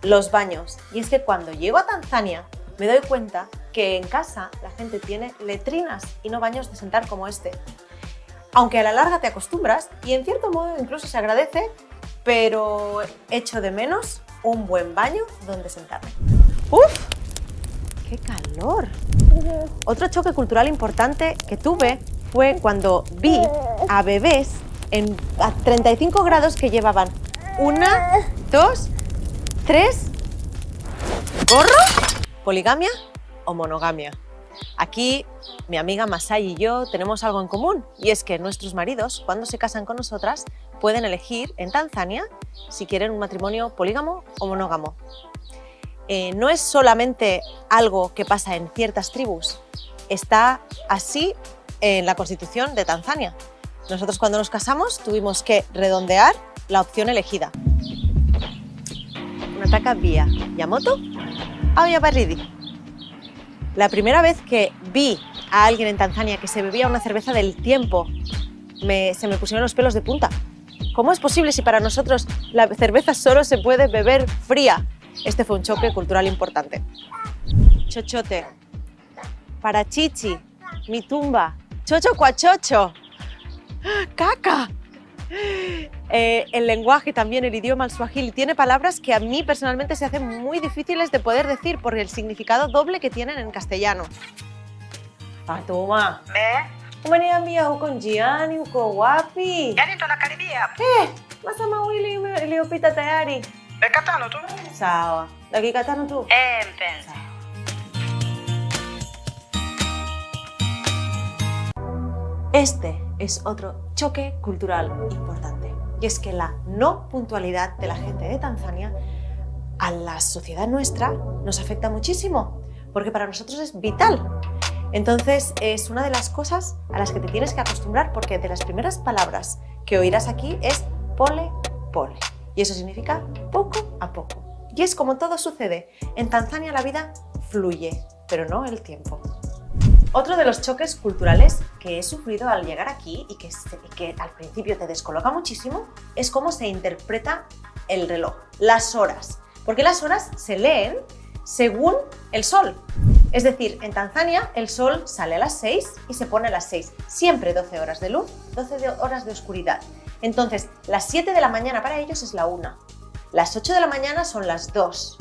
los baños. Y es que cuando llego a Tanzania me doy cuenta que en casa la gente tiene letrinas y no baños de sentar como este. Aunque a la larga te acostumbras y en cierto modo incluso se agradece, pero echo de menos un buen baño donde sentarme. ¡Uf! ¡Qué calor! Otro choque cultural importante que tuve fue cuando vi a bebés a 35 grados que llevaban 1, 2, 3... ¿Gorro? ¿Poligamia o monogamia? Aquí mi amiga Masai y yo tenemos algo en común, y es que nuestros maridos, cuando se casan con nosotras, pueden elegir en Tanzania si quieren un matrimonio polígamo o monógamo. No es solamente algo que pasa en ciertas tribus, está así en la Constitución de Tanzania. Nosotros cuando nos casamos tuvimos que redondear la opción elegida. Unataka via Yamoto o Yabaridi. La primera vez que vi a alguien en Tanzania que se bebía una cerveza del tiempo, se me pusieron los pelos de punta. ¿Cómo es posible si para nosotros la cerveza solo se puede beber fría? Este fue un choque cultural importante. Chochote, Parachichi, Mitumba, Chocho cuachocho. Caca. El lenguaje también, el idioma, el swahili, tiene palabras que a mí personalmente se hacen muy difíciles de poder decir por el significado doble que tienen en castellano. Fatuma. Umeniambia huko njiani, uko wapi? Yaani ndo nakaribia. Masaa mawili iliyopita tayari. Dakika 5 tu. Sawa. Dakika 5 tu. Mpenzi. Este es otro choque cultural importante. Y es que la no puntualidad de la gente de Tanzania a la sociedad nuestra nos afecta muchísimo, porque para nosotros es vital. Entonces es una de las cosas a las que te tienes que acostumbrar, porque de las primeras palabras que oirás aquí es pole pole, y eso significa poco a poco. Y es como todo sucede. En Tanzania la vida fluye, pero no el tiempo. Otro de los choques culturales que he sufrido al llegar aquí y que al principio te descoloca muchísimo es cómo se interpreta el reloj, las horas. Porque las horas se leen según el sol. Es decir, en Tanzania el sol sale a las 6 y se pone a las 6. Siempre 12 horas de luz, 12 horas de oscuridad. Entonces, las 7 de la mañana para ellos es la 1. Las 8 de la mañana son las 2.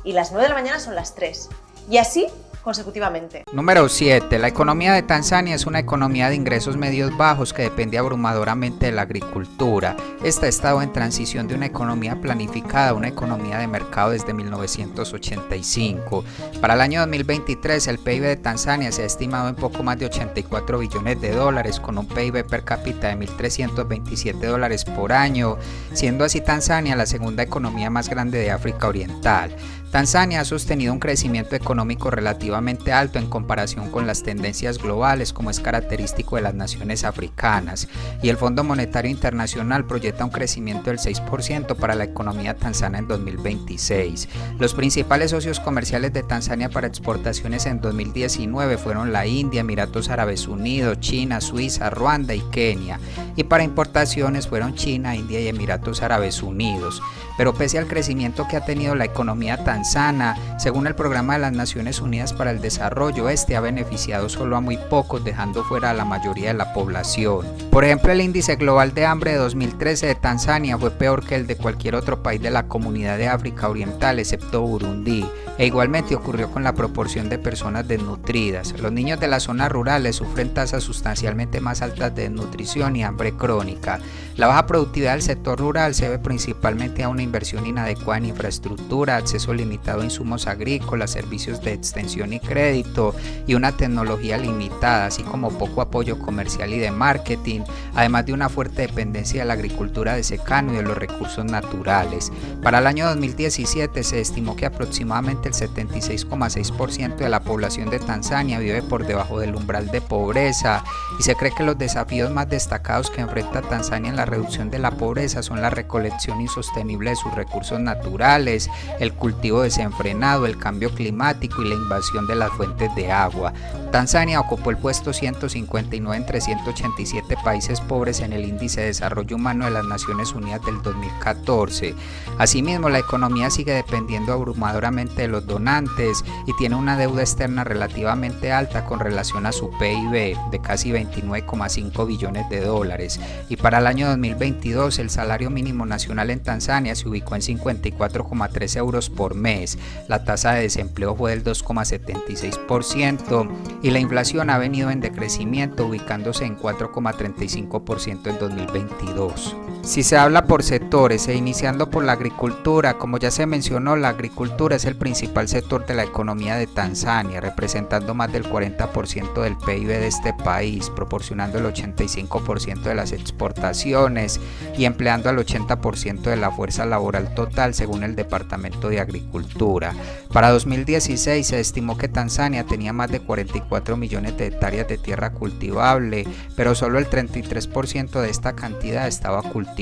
Y las 9 de la mañana son las 3. Y así consecutivamente. Número 7. La economía de Tanzania es una economía de ingresos medios bajos que depende abrumadoramente de la agricultura. Esta ha estado en transición de una economía planificada a una economía de mercado desde 1985. Para el año 2023 el PIB de Tanzania se ha estimado en poco más de 84 billones de dólares, con un PIB per cápita de 1.327 dólares por año, siendo así Tanzania la segunda economía más grande de África Oriental. Tanzania ha sostenido un crecimiento económico relativamente alto en comparación con las tendencias globales, como es característico de las naciones africanas, y el Fondo Monetario Internacional proyecta un crecimiento del 6% para la economía tanzana en 2026. Los principales socios comerciales de Tanzania para exportaciones en 2019 fueron la India, Emiratos Árabes Unidos, China, Suiza, Ruanda y Kenia, y para importaciones fueron China, India y Emiratos Árabes Unidos. Pero pese al crecimiento que ha tenido la economía tanzana, según el Programa de las Naciones Unidas para el Desarrollo, este ha beneficiado solo a muy pocos, dejando fuera a la mayoría de la población. Por ejemplo, el índice global de hambre de 2013 de Tanzania fue peor que el de cualquier otro país de la Comunidad de África Oriental, excepto Burundi, e igualmente ocurrió con la proporción de personas desnutridas. Los niños de las zonas rurales sufren tasas sustancialmente más altas de desnutrición y hambre crónica. La baja productividad del sector rural se debe principalmente a una inversión inadecuada en infraestructura, acceso limitado a insumos agrícolas, servicios de extensión y crédito y una tecnología limitada, así como poco apoyo comercial y de marketing, además de una fuerte dependencia de la agricultura de secano y de los recursos naturales. Para el año 2017 se estimó que aproximadamente el 76,6% de la población de Tanzania vive por debajo del umbral de pobreza, y se cree que los desafíos más destacados que enfrenta Tanzania en la reducción de la pobreza son la recolección insostenible de sus recursos naturales, el cultivo desenfrenado, el cambio climático y la invasión de las fuentes de agua. Tanzania ocupó el puesto 159 entre 187 países pobres en el Índice de Desarrollo Humano de las Naciones Unidas del 2014. Asimismo, la economía sigue dependiendo abrumadoramente de los donantes y tiene una deuda externa relativamente alta con relación a su PIB de casi 29,5 billones de dólares. Y para el año 2022 el salario mínimo nacional en Tanzania se ubicó en 54,3 euros por mes. La tasa de desempleo fue del 2,76% y la inflación ha venido en decrecimiento, ubicándose en 4,35% en 2022. Si se habla por sectores e iniciando por la agricultura, como ya se mencionó, la agricultura es el principal sector de la economía de Tanzania, representando más del 40% del PIB de este país, proporcionando el 85% de las exportaciones y empleando al 80% de la fuerza laboral total, según el Departamento de Agricultura. Para 2016 se estimó que Tanzania tenía más de 44 millones de hectáreas de tierra cultivable, pero solo el 33% de esta cantidad estaba cultivada.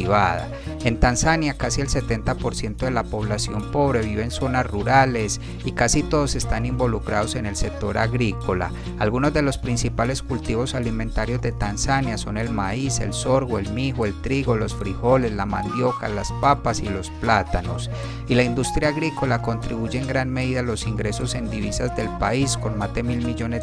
En Tanzania, casi el 70% de la población pobre vive en zonas rurales y casi todos están involucrados en el sector agrícola. Algunos de los principales cultivos alimentarios de Tanzania son el maíz, el sorgo, el mijo, el trigo, los frijoles, la mandioca, las papas y los plátanos. Y la industria agrícola contribuye en gran medida a los ingresos en divisas del país, con más de $1.000 millones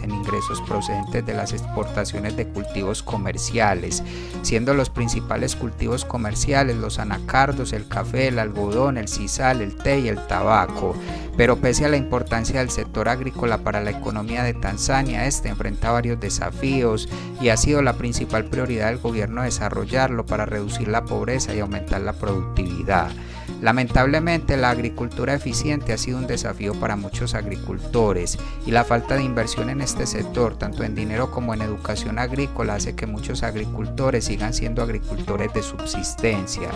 en ingresos procedentes de las exportaciones de cultivos comerciales, siendo los principales cultivos comerciales los anacardos, el café, el algodón, el sisal, el té y el tabaco. Pero pese a la importancia del sector agrícola para la economía de Tanzania, este enfrenta varios desafíos y ha sido la principal prioridad del gobierno desarrollarlo para reducir la pobreza y aumentar la productividad. Lamentablemente, la agricultura eficiente ha sido un desafío para muchos agricultores y la falta de inversión en este sector, tanto en dinero como en educación agrícola, hace que muchos agricultores sigan siendo agricultores de subsistencia.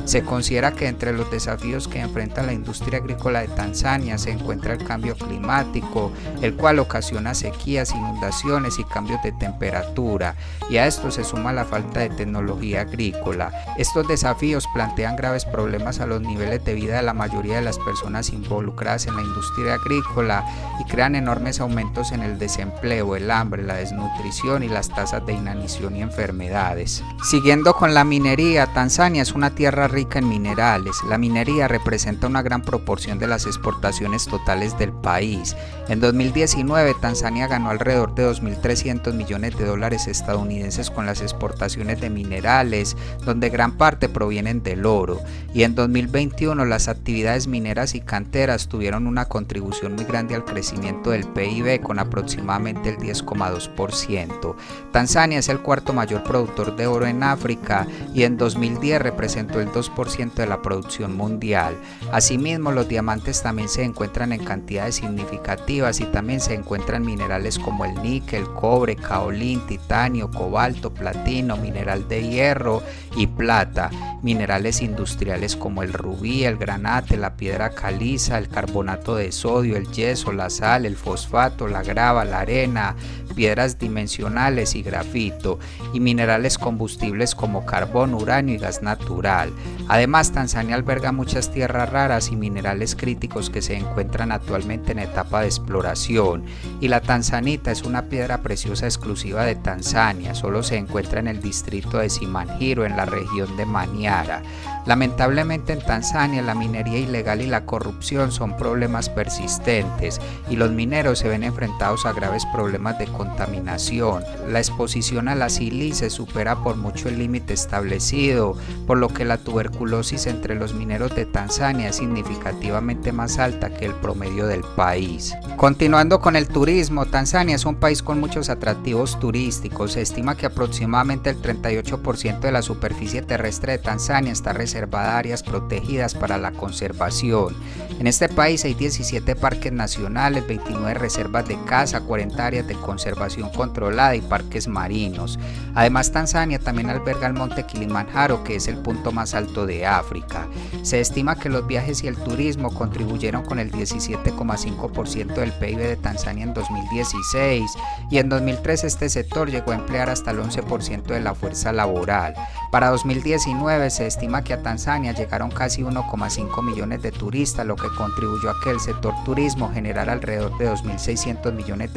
Se considera que entre los desafíos que enfrenta la industria agrícola de Tanzania se encuentra el cambio climático, el cual ocasiona sequías, inundaciones y cambios de temperatura, y a esto se suma la falta de tecnología agrícola. Estos desafíos plantean graves problemas a los niveles de vida de la mayoría de las personas involucradas en la industria agrícola y crean enormes aumentos en el desempleo, el hambre, la desnutrición y las tasas de inanición y enfermedades. Siguiendo con la minería, Tanzania es una tierra rica en minerales. La minería representa una gran proporción de las exportaciones totales del país. En 2019, Tanzania ganó alrededor de $2.300 millones estadounidenses con las exportaciones de minerales, donde gran parte provienen del oro, y en 2021 las actividades mineras y canteras tuvieron una contribución muy grande al crecimiento del PIB, con aproximadamente el 10,2%. Tanzania es el cuarto mayor productor de oro en África y en 2010 representó el 2% de la producción mundial. Asimismo, los diamantes también se encuentran en cantidades significativas y también se encuentran minerales como el níquel, cobre, caolín, titanio, cobalto, platino, mineral de hierro y plata, minerales industriales como el rubí, el granate, la piedra caliza, el carbonato de sodio, el yeso, la sal, el fosfato, la grava, la arena, piedras dimensionales y grafito, y minerales combustibles como carbón, uranio y gas natural. Además, Tanzania alberga muchas tierras raras y minerales críticos que se encuentran actualmente en etapa de exploración, y la tanzanita es una piedra preciosa exclusiva de Tanzania, solo se encuentra en el distrito de Simanjiro, en la región de Manyara. Lamentablemente, en Tanzania la minería ilegal y la corrupción son problemas persistentes y los mineros se ven enfrentados a graves problemas de contaminación. La exposición a la sílice supera por mucho el límite establecido, por lo que la tuberculosis entre los mineros de Tanzania es significativamente más alta que el promedio del país. Continuando con el turismo, Tanzania es un país con muchos atractivos turísticos. Se estima que aproximadamente el 38% de la superficie terrestre de Tanzania está reservada a áreas protegidas para la conservación. En este país hay 17 parques nacionales, 29 reservas de caza, 40 áreas de conservación controlada y parques marinos. Además, Tanzania también alberga el monte Kilimanjaro, que es el punto más alto de África. Se estima que los viajes y el turismo contribuyeron con el 17,5% del PIB de Tanzania en 2016, y en 2003 este sector llegó a emplear hasta el 11% de la fuerza laboral. Para 2019 se estima que a Tanzania llegaron casi 1,5 millones de turistas, lo que contribuyó a que el sector turismo generara alrededor de $2.600 millones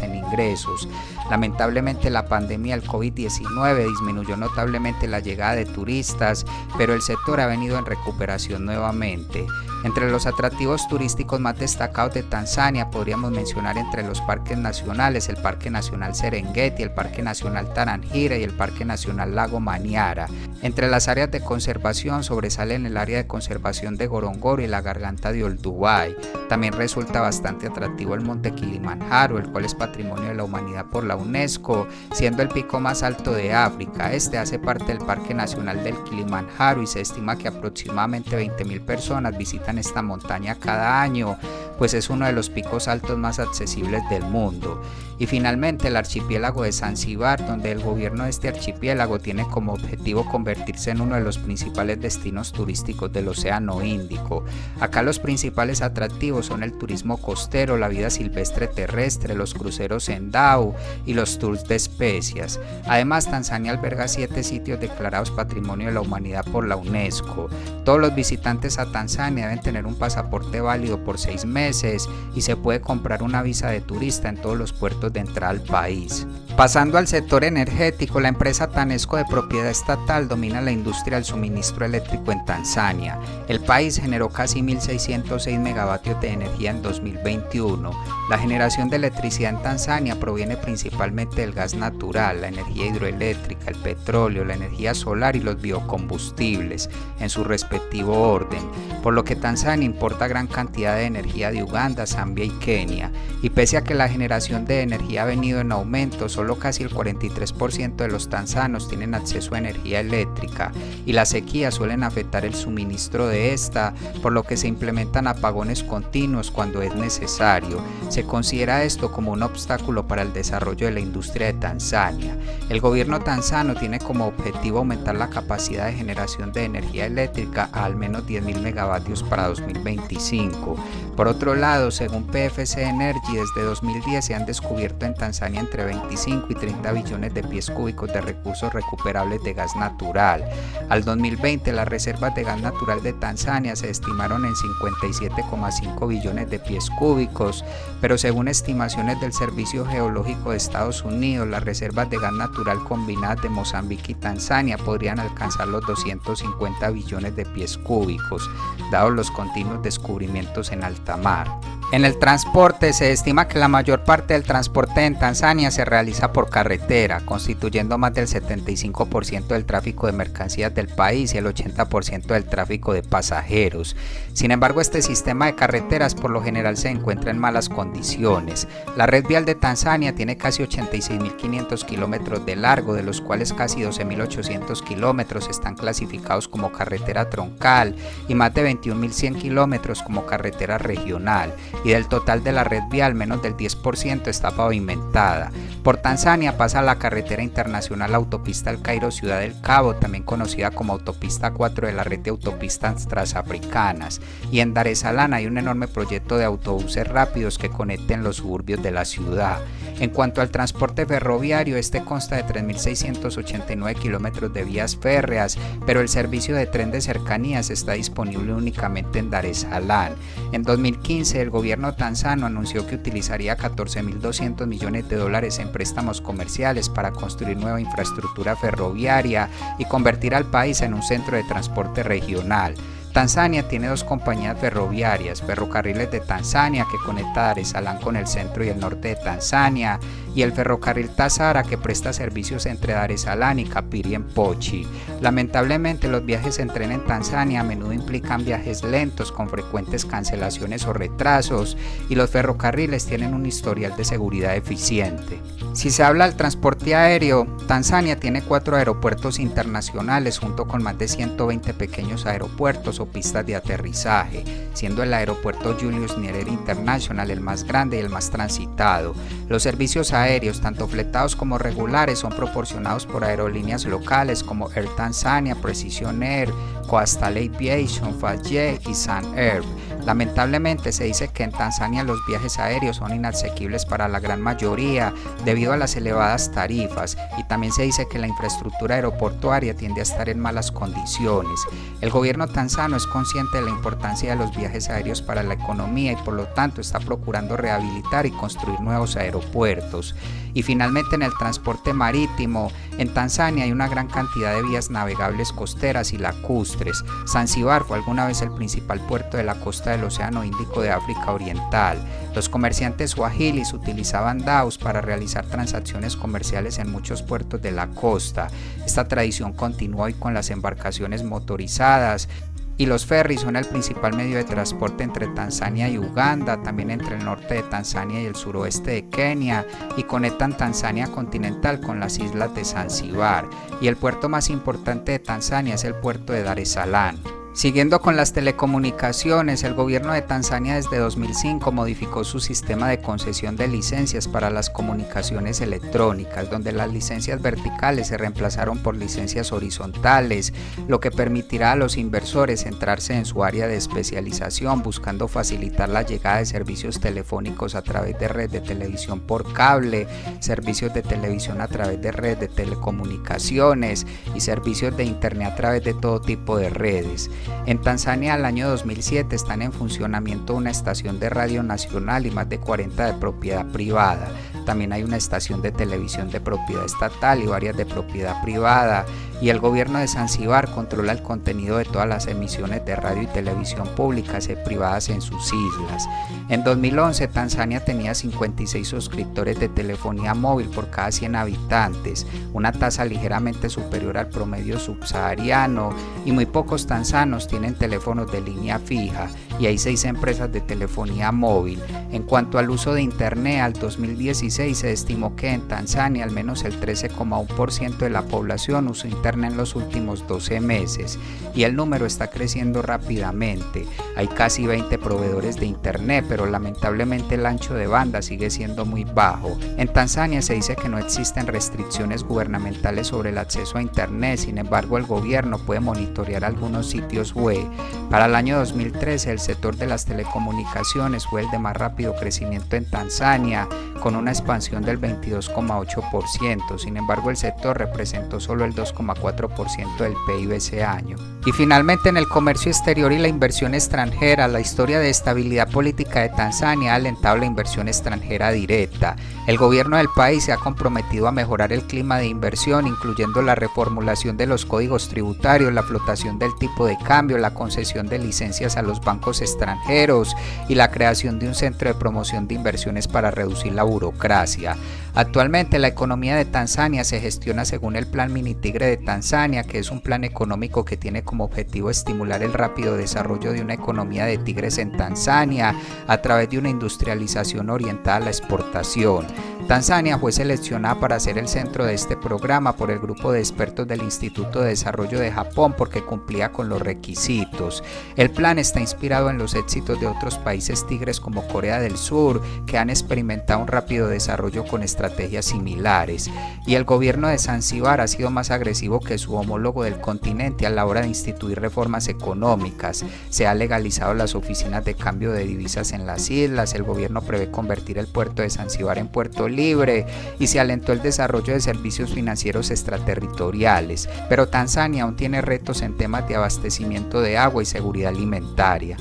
en ingresos. Lamentablemente, la pandemia del COVID-19 disminuyó notablemente la llegada de turistas, pero el sector ha venido en recuperación nuevamente. Entre los atractivos turísticos más destacados de Tanzania podríamos mencionar entre los parques nacionales el Parque Nacional Serengeti, el Parque Nacional Tarangire y el Parque Nacional Lago Manyara. Entre las áreas de conservación sobresalen el área de conservación de Ngorongoro y la garganta de Olduvai. También resulta bastante atractivo el monte Kilimanjaro, el cual es Patrimonio de la Humanidad por la UNESCO, siendo el pico más alto de África. Este hace parte del Parque Nacional del Kilimanjaro y se estima que aproximadamente 20.000 personas visitan esta montaña cada año, pues es uno de los picos altos más accesibles del mundo. Y finalmente, el archipiélago de Zanzíbar, donde el gobierno de este archipiélago tiene como objetivo convertirse en uno de los principales destinos turísticos del Océano Índico. Acá los principales atractivos son el turismo costero, la vida silvestre terrestre, los cruceros en dhow y los tours de especias. Además, Tanzania alberga 7 sitios declarados Patrimonio de la Humanidad por la UNESCO. Todos los visitantes a Tanzania deben tener un pasaporte válido por 6 meses meses y se puede comprar una visa de turista en todos los puertos de entrada al país. Pasando al sector energético, la empresa Tanesco de propiedad estatal domina la industria del suministro eléctrico en Tanzania. El país generó casi 1.606 megavatios de energía en 2021. La generación de electricidad en Tanzania proviene principalmente del gas natural, la energía hidroeléctrica, el petróleo, la energía solar y los biocombustibles, en su respectivo orden, por lo que Tanzania importa gran cantidad de energía de Uganda, Zambia y Kenia. Y pese a que la generación de energía ha venido en aumento, solo casi el 43% de los tanzanos tienen acceso a energía eléctrica y las sequías suelen afectar el suministro de esta, por lo que se implementan apagones continuos cuando es necesario. Se considera esto como un obstáculo para el desarrollo de la industria de Tanzania. El gobierno tanzano tiene como objetivo aumentar la capacidad de generación de energía eléctrica a al menos 10.000 megavatios para 2025. Por otro lado, según PFC Energy, desde 2010 se han descubierto en Tanzania entre 25 y 30 billones de pies cúbicos de recursos recuperables de gas natural. Al 2020, las reservas de gas natural de Tanzania se estimaron en 57,5 billones de pies cúbicos, pero según estimaciones del Servicio Geológico de Estados Unidos, las reservas de gas natural combinadas de Mozambique y Tanzania podrían alcanzar los 250 billones de pies cúbicos, dados los continuos descubrimientos en alta mar. En el transporte, se estima que la mayor parte del transporte en Tanzania se realiza por carretera, constituyendo más del 75% del tráfico de mercancías del país y el 80% del tráfico de pasajeros. Sin embargo, este sistema de carreteras por lo general se encuentra en malas condiciones. La red vial de Tanzania tiene casi 86.500 kilómetros de largo, de los cuales casi 12.800 kilómetros están clasificados como carretera troncal y más de 21.100 kilómetros como carretera regional. Y del total de la red vial, menos del 10% está pavimentada. Por Tanzania pasa la carretera internacional Autopista El Cairo Ciudad del Cabo, también conocida como Autopista 4 de la red de autopistas transafricanas. Y en Dar es Salaam hay un enorme proyecto de autobuses rápidos que conecten los suburbios de la ciudad. En cuanto al transporte ferroviario, este consta de 3.689 kilómetros de vías férreas, pero el servicio de tren de cercanías está disponible únicamente en Dar es Salaam. En 2015, el gobierno tanzano anunció que utilizaría 14.200 millones de dólares en préstamos comerciales para construir nueva infraestructura ferroviaria y convertir al país en un centro de transporte regional. Tanzania tiene dos compañías ferroviarias, Ferrocarriles de Tanzania, que conecta Dar es Salaam con el centro y el norte de Tanzania, y el ferrocarril Tazara, que presta servicios entre Dar es Salaam y Kapiri en Pochi. Lamentablemente, los viajes en tren en Tanzania a menudo implican viajes lentos con frecuentes cancelaciones o retrasos, y los ferrocarriles tienen un historial de seguridad eficiente. Si se habla del transporte aéreo, Tanzania tiene 4 aeropuertos internacionales junto con más de 120 pequeños aeropuertos o pistas de aterrizaje, siendo el aeropuerto Julius Nyerere International el más grande y el más transitado. Los servicios aéreos, tanto fletados como regulares, son proporcionados por aerolíneas locales como Air Tanzania, Precision Air, Coastal Aviation, Fastjet y Sun Air. Lamentablemente se dice que en Tanzania los viajes aéreos son inasequibles para la gran mayoría debido a las elevadas tarifas, y también se dice que la infraestructura aeroportuaria tiende a estar en malas condiciones. El gobierno tanzano es consciente de la importancia de los viajes aéreos para la economía y por lo tanto está procurando rehabilitar y construir nuevos aeropuertos. Y finalmente, en el transporte marítimo, en Tanzania hay una gran cantidad de vías navegables costeras y lacustres. Zanzíbar fue alguna vez el principal puerto de la costa del Océano Índico de África Oriental. Los comerciantes swahilis utilizaban daos para realizar transacciones comerciales en muchos puertos de la costa. Esta tradición continúa hoy con las embarcaciones motorizadas, y los ferries son el principal medio de transporte entre Tanzania y Uganda, también entre el norte de Tanzania y el suroeste de Kenia, y conectan Tanzania continental con las islas de Zanzíbar. Y el puerto más importante de Tanzania es el puerto de Dar es Salaam. Siguiendo con las telecomunicaciones, el gobierno de Tanzania desde 2005 modificó su sistema de concesión de licencias para las comunicaciones electrónicas, donde las licencias verticales se reemplazaron por licencias horizontales, lo que permitirá a los inversores centrarse en su área de especialización, buscando facilitar la llegada de servicios telefónicos a través de red de televisión por cable, servicios de televisión a través de red de telecomunicaciones y servicios de internet a través de todo tipo de redes. En Tanzania al año 2007 están en funcionamiento una estación de radio nacional y más de 40 de propiedad privada. También hay una estación de televisión de propiedad estatal y varias de propiedad privada, y el gobierno de Zanzíbar controla el contenido de todas las emisiones de radio y televisión públicas y privadas en sus islas. En 2011 Tanzania tenía 56 suscriptores de telefonía móvil por cada 100 habitantes, una tasa ligeramente superior al promedio subsahariano, y muy pocos tanzanos tienen teléfonos de línea fija, y hay 6 empresas de telefonía móvil. En cuanto al uso de internet, al 2016 se estimó que en Tanzania al menos el 13,1% de la población usó internet en los últimos 12 meses, y el número está creciendo rápidamente. Hay casi 20 proveedores de internet, pero lamentablemente el ancho de banda sigue siendo muy bajo. En Tanzania se dice que no existen restricciones gubernamentales sobre el acceso a internet, sin embargo el gobierno puede monitorear algunos sitios web. Para el año 2013 el sector de las telecomunicaciones fue el de más rápido crecimiento en Tanzania, con una expansión del 22,8%, sin embargo el sector representó solo el 2,4% del PIB ese año. Y finalmente en el comercio exterior y la inversión extranjera, la historia de estabilidad política de Tanzania ha alentado la inversión extranjera directa. El gobierno del país se ha comprometido a mejorar el clima de inversión, incluyendo la reformulación de los códigos tributarios, la flotación del tipo de cambio, la concesión de licencias a los bancos extranjeros y la creación de un centro de promoción de inversiones para reducir la burocracia. Actualmente la economía de Tanzania se gestiona según el Plan Mini Tigre de Tanzania, que es un plan económico que tiene como objetivo estimular el rápido desarrollo de una economía de tigres en Tanzania a través de una industrialización orientada a la exportación. Tanzania fue seleccionada para ser el centro de este programa por el grupo de expertos del Instituto de Desarrollo de Japón porque cumplía con los requisitos. El plan está inspirado en los éxitos de otros países tigres como Corea del Sur, que han experimentado un rápido desarrollo con estrategias similares, y el gobierno de Zanzíbar ha sido más agresivo que su homólogo del continente a la hora de instituir reformas económicas. Se ha legalizado las oficinas de cambio de divisas en las islas, el gobierno prevé convertir el puerto de Zanzíbar en puerto libre y se alentó el desarrollo de servicios financieros extraterritoriales, pero Tanzania aún tiene retos en temas de abastecimiento de agua y seguridad alimentaria.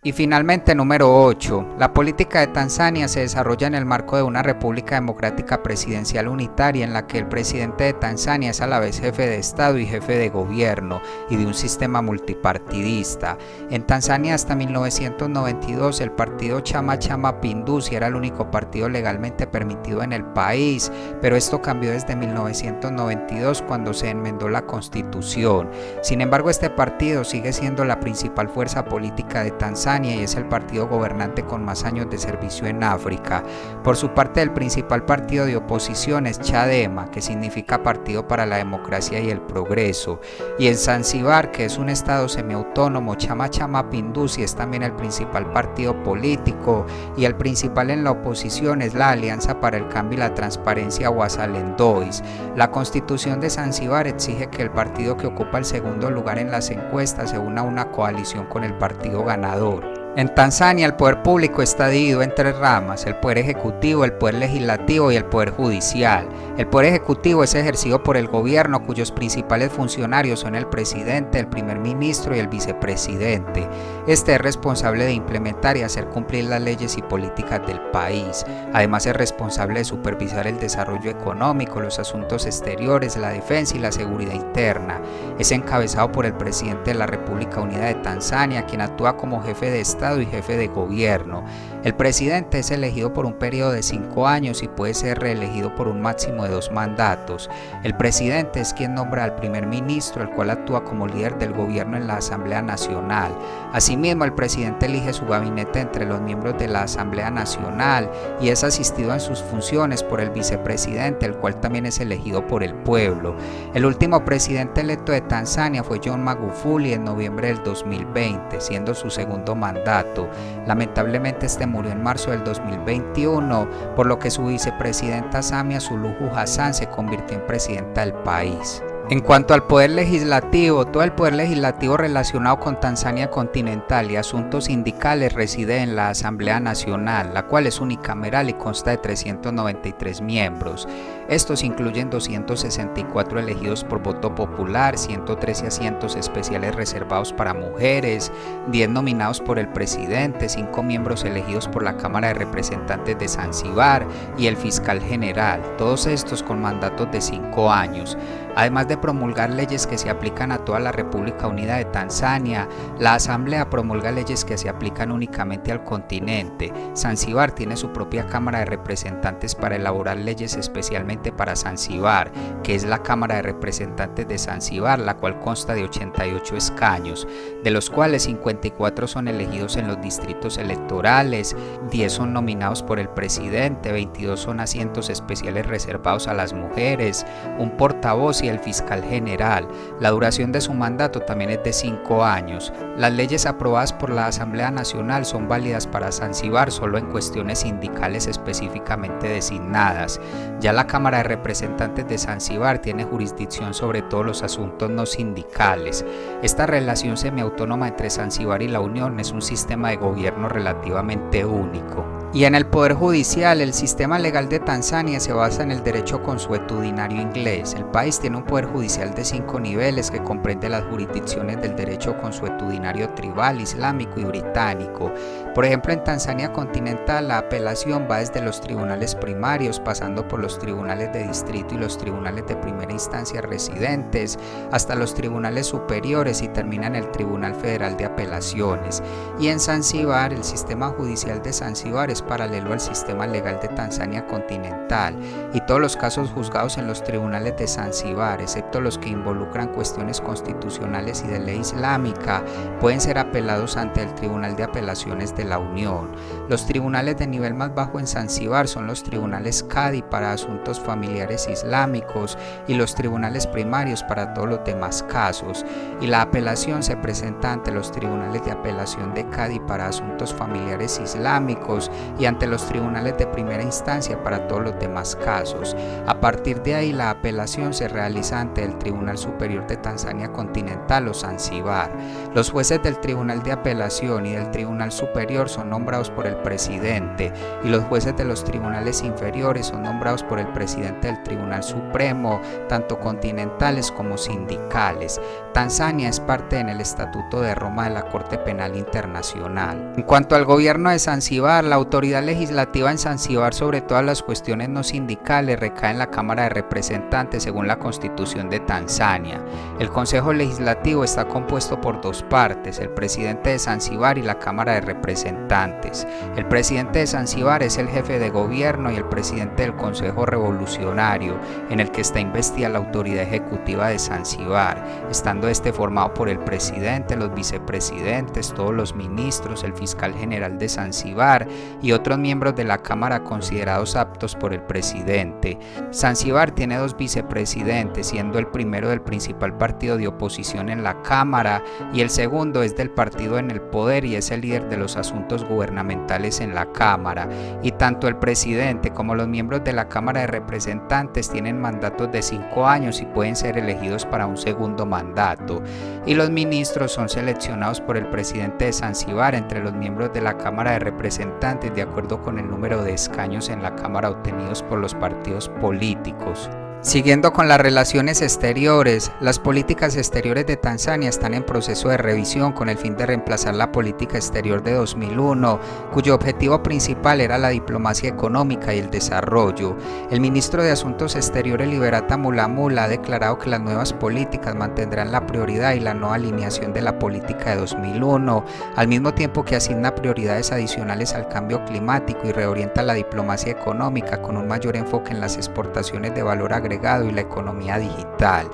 Y finalmente, número 8. La política de Tanzania se desarrolla en el marco de una república democrática presidencial unitaria en la que el presidente de Tanzania es a la vez jefe de Estado y jefe de gobierno, y de un sistema multipartidista. En Tanzania hasta 1992 el partido Chama Cha Mapinduzi era el único partido legalmente permitido en el país, pero esto cambió desde 1992 cuando se enmendó la Constitución. Sin embargo, este partido sigue siendo la principal fuerza política de Tanzania y es el partido gobernante con más años de servicio en África. Por su parte, el principal partido de oposición es Chadema, que significa Partido para la Democracia y el Progreso. Y en Zanzíbar, que es un estado semiautónomo, Chama Cha Mapinduzi es también el principal partido político, y el principal en la oposición es la Alianza para el Cambio y la Transparencia Wasalendois. La Constitución de Zanzíbar exige que el partido que ocupa el segundo lugar en las encuestas se una a una coalición con el partido ganador. En Tanzania el poder público está dividido en tres ramas: el poder ejecutivo, el poder legislativo y el poder judicial. El poder ejecutivo es ejercido por el gobierno, cuyos principales funcionarios son el presidente, el primer ministro y el vicepresidente. Este es responsable de implementar y hacer cumplir las leyes y políticas del país. Además es responsable de supervisar el desarrollo económico, los asuntos exteriores, la defensa y la seguridad interna. Es encabezado por el presidente de la República Unida de Tanzania, quien actúa como jefe de Estado y jefe de gobierno. El presidente es elegido por un periodo de 5 años y puede ser reelegido por un máximo de 2 mandatos. El presidente es quien nombra al primer ministro, el cual actúa como líder del gobierno en la Asamblea Nacional. Asimismo, el presidente elige su gabinete entre los miembros de la Asamblea Nacional y es asistido en sus funciones por el vicepresidente, el cual también es elegido por el pueblo. El último presidente electo de Tanzania fue John Magufuli en noviembre del 2020, siendo su segundo mandato. Lamentablemente este murió en marzo del 2021, por lo que su vicepresidenta Samia Suluhu Hassan se convirtió en presidenta del país. En cuanto al poder legislativo, todo el poder legislativo relacionado con Tanzania continental y asuntos sindicales reside en la Asamblea Nacional, la cual es unicameral y consta de 393 miembros. Estos incluyen 264 elegidos por voto popular, 113 asientos especiales reservados para mujeres, 10 nominados por el presidente, 5 miembros elegidos por la Cámara de Representantes de Zanzíbar y el fiscal general, todos estos con mandatos de 5 años. Además de promulgar leyes que se aplican a toda la República Unida de Tanzania, la Asamblea promulga leyes que se aplican únicamente al continente. Zanzíbar tiene su propia Cámara de Representantes para elaborar leyes especialmente para Zanzíbar, que es la Cámara de Representantes de Zanzíbar, la cual consta de 88 escaños, de los cuales 54 son elegidos en los distritos electorales, 10 son nominados por el presidente, 22 son asientos especiales reservados a las mujeres, un portavoz y el fiscal general. La duración de su mandato también es de 5 años. Las leyes aprobadas por la Asamblea Nacional son válidas para Zanzíbar solo en cuestiones sindicales específicamente designadas. Ya la Cámara de Representantes de Zanzíbar tiene jurisdicción sobre todos los asuntos no sindicales. Esta relación semiautónoma entre Zanzíbar y la Unión es un sistema de gobierno relativamente único. Y en el Poder Judicial, el sistema legal de Tanzania se basa en el derecho consuetudinario inglés. El país tiene un Poder Judicial de 5 niveles que comprende las jurisdicciones del derecho consuetudinario tribal, islámico y británico. Por ejemplo, en Tanzania continental, la apelación va desde los tribunales primarios, pasando por los tribunales de distrito y los tribunales de primera instancia residentes, hasta los tribunales superiores y termina en el Tribunal Federal de Apelaciones. Y en Zanzíbar, el sistema judicial de Zanzíbar es paralelo al sistema legal de Tanzania continental, y todos los casos juzgados en los tribunales de Zanzíbar, excepto los que involucran cuestiones constitucionales y de ley islámica, pueden ser apelados ante el Tribunal de Apelaciones de la Unión. Los tribunales de nivel más bajo en Zanzíbar son los tribunales Cadi para asuntos familiares islámicos y los tribunales primarios para todos los demás casos, y la apelación se presenta ante los tribunales de apelación de Cadi para asuntos familiares islámicos y ante los tribunales de primera instancia para todos los demás casos. A partir de ahí, la apelación se realiza ante el Tribunal Superior de Tanzania Continental o Zanzíbar. Los jueces del Tribunal de Apelación y del Tribunal Superior son nombrados por el presidente, y los jueces de los tribunales inferiores son nombrados por el presidente del Tribunal Supremo, tanto continentales como sindicales. Tanzania es parte en el Estatuto de Roma de la Corte Penal Internacional. En cuanto al gobierno de Zanzíbar, la autoridad legislativa en Zanzíbar sobre todas las cuestiones no sindicales recae en la Cámara de Representantes según la Constitución de Tanzania. El Consejo Legislativo está compuesto por 2 partes, el presidente de Zanzíbar y la Cámara de Representantes. El presidente de Zanzíbar es el jefe de gobierno y el presidente del Consejo Revolucionario, en el que está investida la autoridad ejecutiva de Zanzíbar, estando este formado por el presidente, los vicepresidentes, todos los ministros, el fiscal general de Zanzíbar y otros miembros de la Cámara considerados aptos por el presidente. Zanzíbar tiene 2 vicepresidentes, siendo el primero del principal partido de oposición en la Cámara y el segundo es del partido en el poder y es el líder de los asuntos gubernamentales en la Cámara. Y tanto el presidente como los miembros de la Cámara de Representantes tienen mandatos de 5 años y pueden ser elegidos para un segundo mandato. Y los ministros son seleccionados por el presidente de Zanzíbar entre los miembros de la Cámara de Representantes de acuerdo con el número de escaños en la Cámara obtenidos por los partidos políticos. Siguiendo con las relaciones exteriores, las políticas exteriores de Tanzania están en proceso de revisión con el fin de reemplazar la política exterior de 2001, cuyo objetivo principal era la diplomacia económica y el desarrollo. El ministro de Asuntos Exteriores Liberata Mulamula ha declarado que las nuevas políticas mantendrán la prioridad y la no alineación de la política de 2001, al mismo tiempo que asigna prioridades adicionales al cambio climático y reorienta la diplomacia económica con un mayor enfoque en las exportaciones de valor agregado y la economía digital.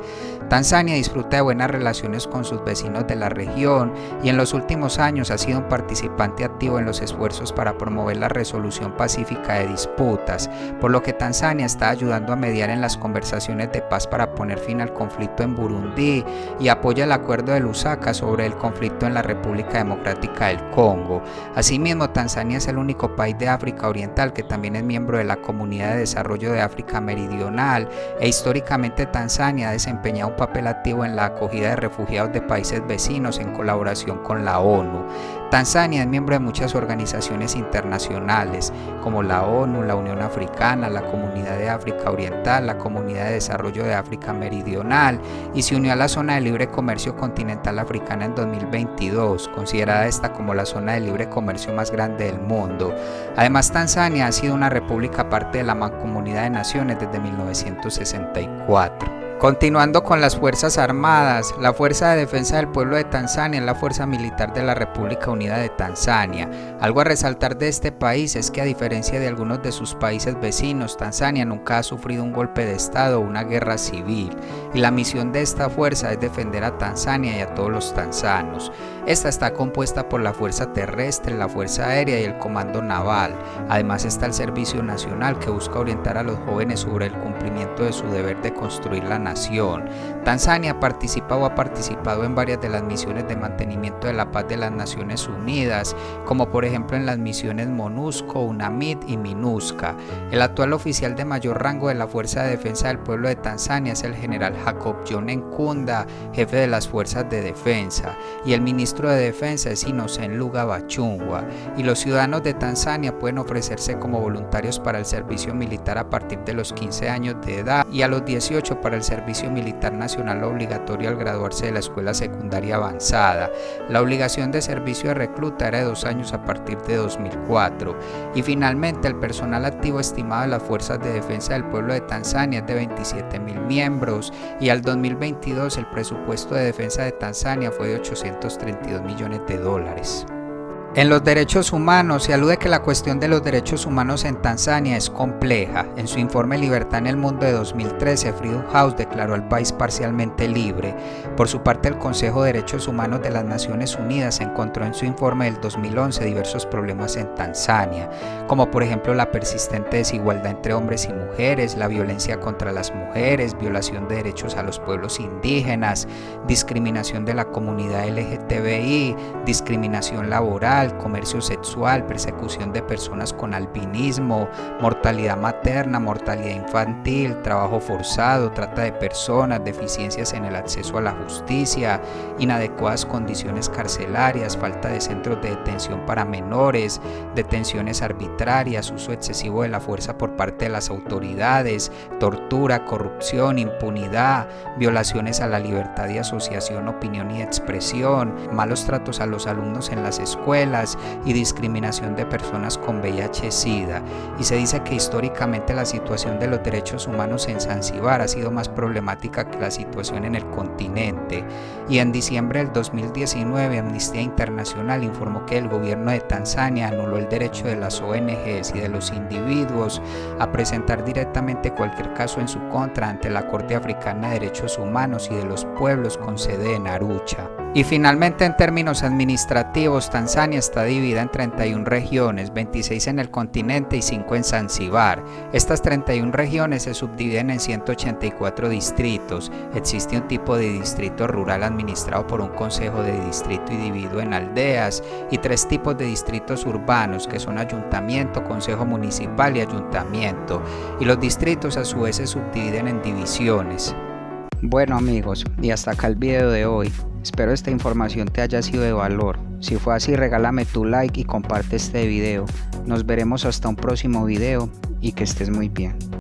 Tanzania disfruta de buenas relaciones con sus vecinos de la región y en los últimos años ha sido un participante activo en los esfuerzos para promover la resolución pacífica de disputas, por lo que Tanzania está ayudando a mediar en las conversaciones de paz para poner fin al conflicto en Burundi y apoya el acuerdo de Lusaka sobre el conflicto en la República Democrática del Congo. Asimismo, Tanzania es el único país de África Oriental que también es miembro de la Comunidad de Desarrollo de África Meridional e históricamente Tanzania ha desempeñado un papel activo en la acogida de refugiados de países vecinos en colaboración con la ONU. Tanzania es miembro de muchas organizaciones internacionales como la ONU, la Unión Africana, la Comunidad de África Oriental, la Comunidad de Desarrollo de África Meridional y se unió a la Zona de Libre Comercio Continental Africana en 2022, considerada esta como la zona de libre comercio más grande del mundo. Además, Tanzania ha sido una república parte de la Mancomunidad de Naciones desde 1964. Continuando con las Fuerzas Armadas, la Fuerza de Defensa del Pueblo de Tanzania es la fuerza militar de la República Unida de Tanzania. Algo a resaltar de este país es que a diferencia de algunos de sus países vecinos, Tanzania nunca ha sufrido un golpe de estado o una guerra civil, y la misión de esta fuerza es defender a Tanzania y a todos los tanzanos. Esta está compuesta por la Fuerza Terrestre, la Fuerza Aérea y el Comando Naval. Además está el Servicio Nacional que busca orientar a los jóvenes sobre el cumplimiento de su deber de construir la nación. Tanzania ha participado en varias de las misiones de mantenimiento de la paz de las Naciones Unidas, como por ejemplo en las misiones MONUSCO, UNAMID y MINUSCA. El actual oficial de mayor rango de la Fuerza de Defensa del Pueblo de Tanzania es el general Jacob John Nkunda, jefe de las Fuerzas de Defensa, y el ministro de Defensa es Innocent Luga Bachungwa, y los ciudadanos de Tanzania pueden ofrecerse como voluntarios para el servicio militar a partir de los 15 años de edad y a los 18 para el servicio militar nacional obligatorio al graduarse de la escuela secundaria avanzada. La obligación de servicio de recluta era de 2 años a partir de 2004. Y finalmente, el personal activo estimado de las Fuerzas de Defensa del Pueblo de Tanzania es de 27.000 miembros y al 2022 el presupuesto de defensa de Tanzania fue de $832 millones. En los derechos humanos se alude que la cuestión de los derechos humanos en Tanzania es compleja. En su informe Libertad en el Mundo de 2013, Freedom House declaró al país parcialmente libre. Por su parte, el Consejo de Derechos Humanos de las Naciones Unidas encontró en su informe del 2011 diversos problemas en Tanzania, como por ejemplo la persistente desigualdad entre hombres y mujeres, la violencia contra las mujeres, violación de derechos a los pueblos indígenas, discriminación de la comunidad LGTBI, discriminación laboral, comercio sexual, persecución de personas con albinismo, mortalidad materna, mortalidad infantil, trabajo forzado, trata de personas, deficiencias en el acceso a la justicia, inadecuadas condiciones carcelarias, falta de centros de detención para menores, detenciones arbitrarias, uso excesivo de la fuerza por parte de las autoridades, tortura, corrupción, impunidad, violaciones a la libertad de asociación, opinión y expresión, malos tratos a los alumnos en las escuelas y discriminación de personas con VIH-Sida. Y se dice que históricamente la situación de los derechos humanos en Zanzíbar ha sido más problemática que la situación en el continente. Y en diciembre del 2019, Amnistía Internacional informó que el gobierno de Tanzania anuló el derecho de las ONGs y de los individuos a presentar directamente cualquier caso en su contra ante la Corte Africana de Derechos Humanos y de los Pueblos con sede en Arusha. Y finalmente, en términos administrativos, Tanzania está dividida en 31 regiones, 26 en el continente y 5 en Zanzíbar. Estas 31 regiones se subdividen en 184 distritos. Existe un tipo de distrito rural administrado por un consejo de distrito y dividido en aldeas, y 3 tipos de distritos urbanos, que son ayuntamiento, consejo municipal y ayuntamiento. Y los distritos a su vez se subdividen en divisiones. Bueno amigos, y hasta acá el video de hoy. Espero esta información te haya sido de valor. Si fue así, regálame tu like y comparte este video. Nos veremos hasta un próximo video y que estés muy bien.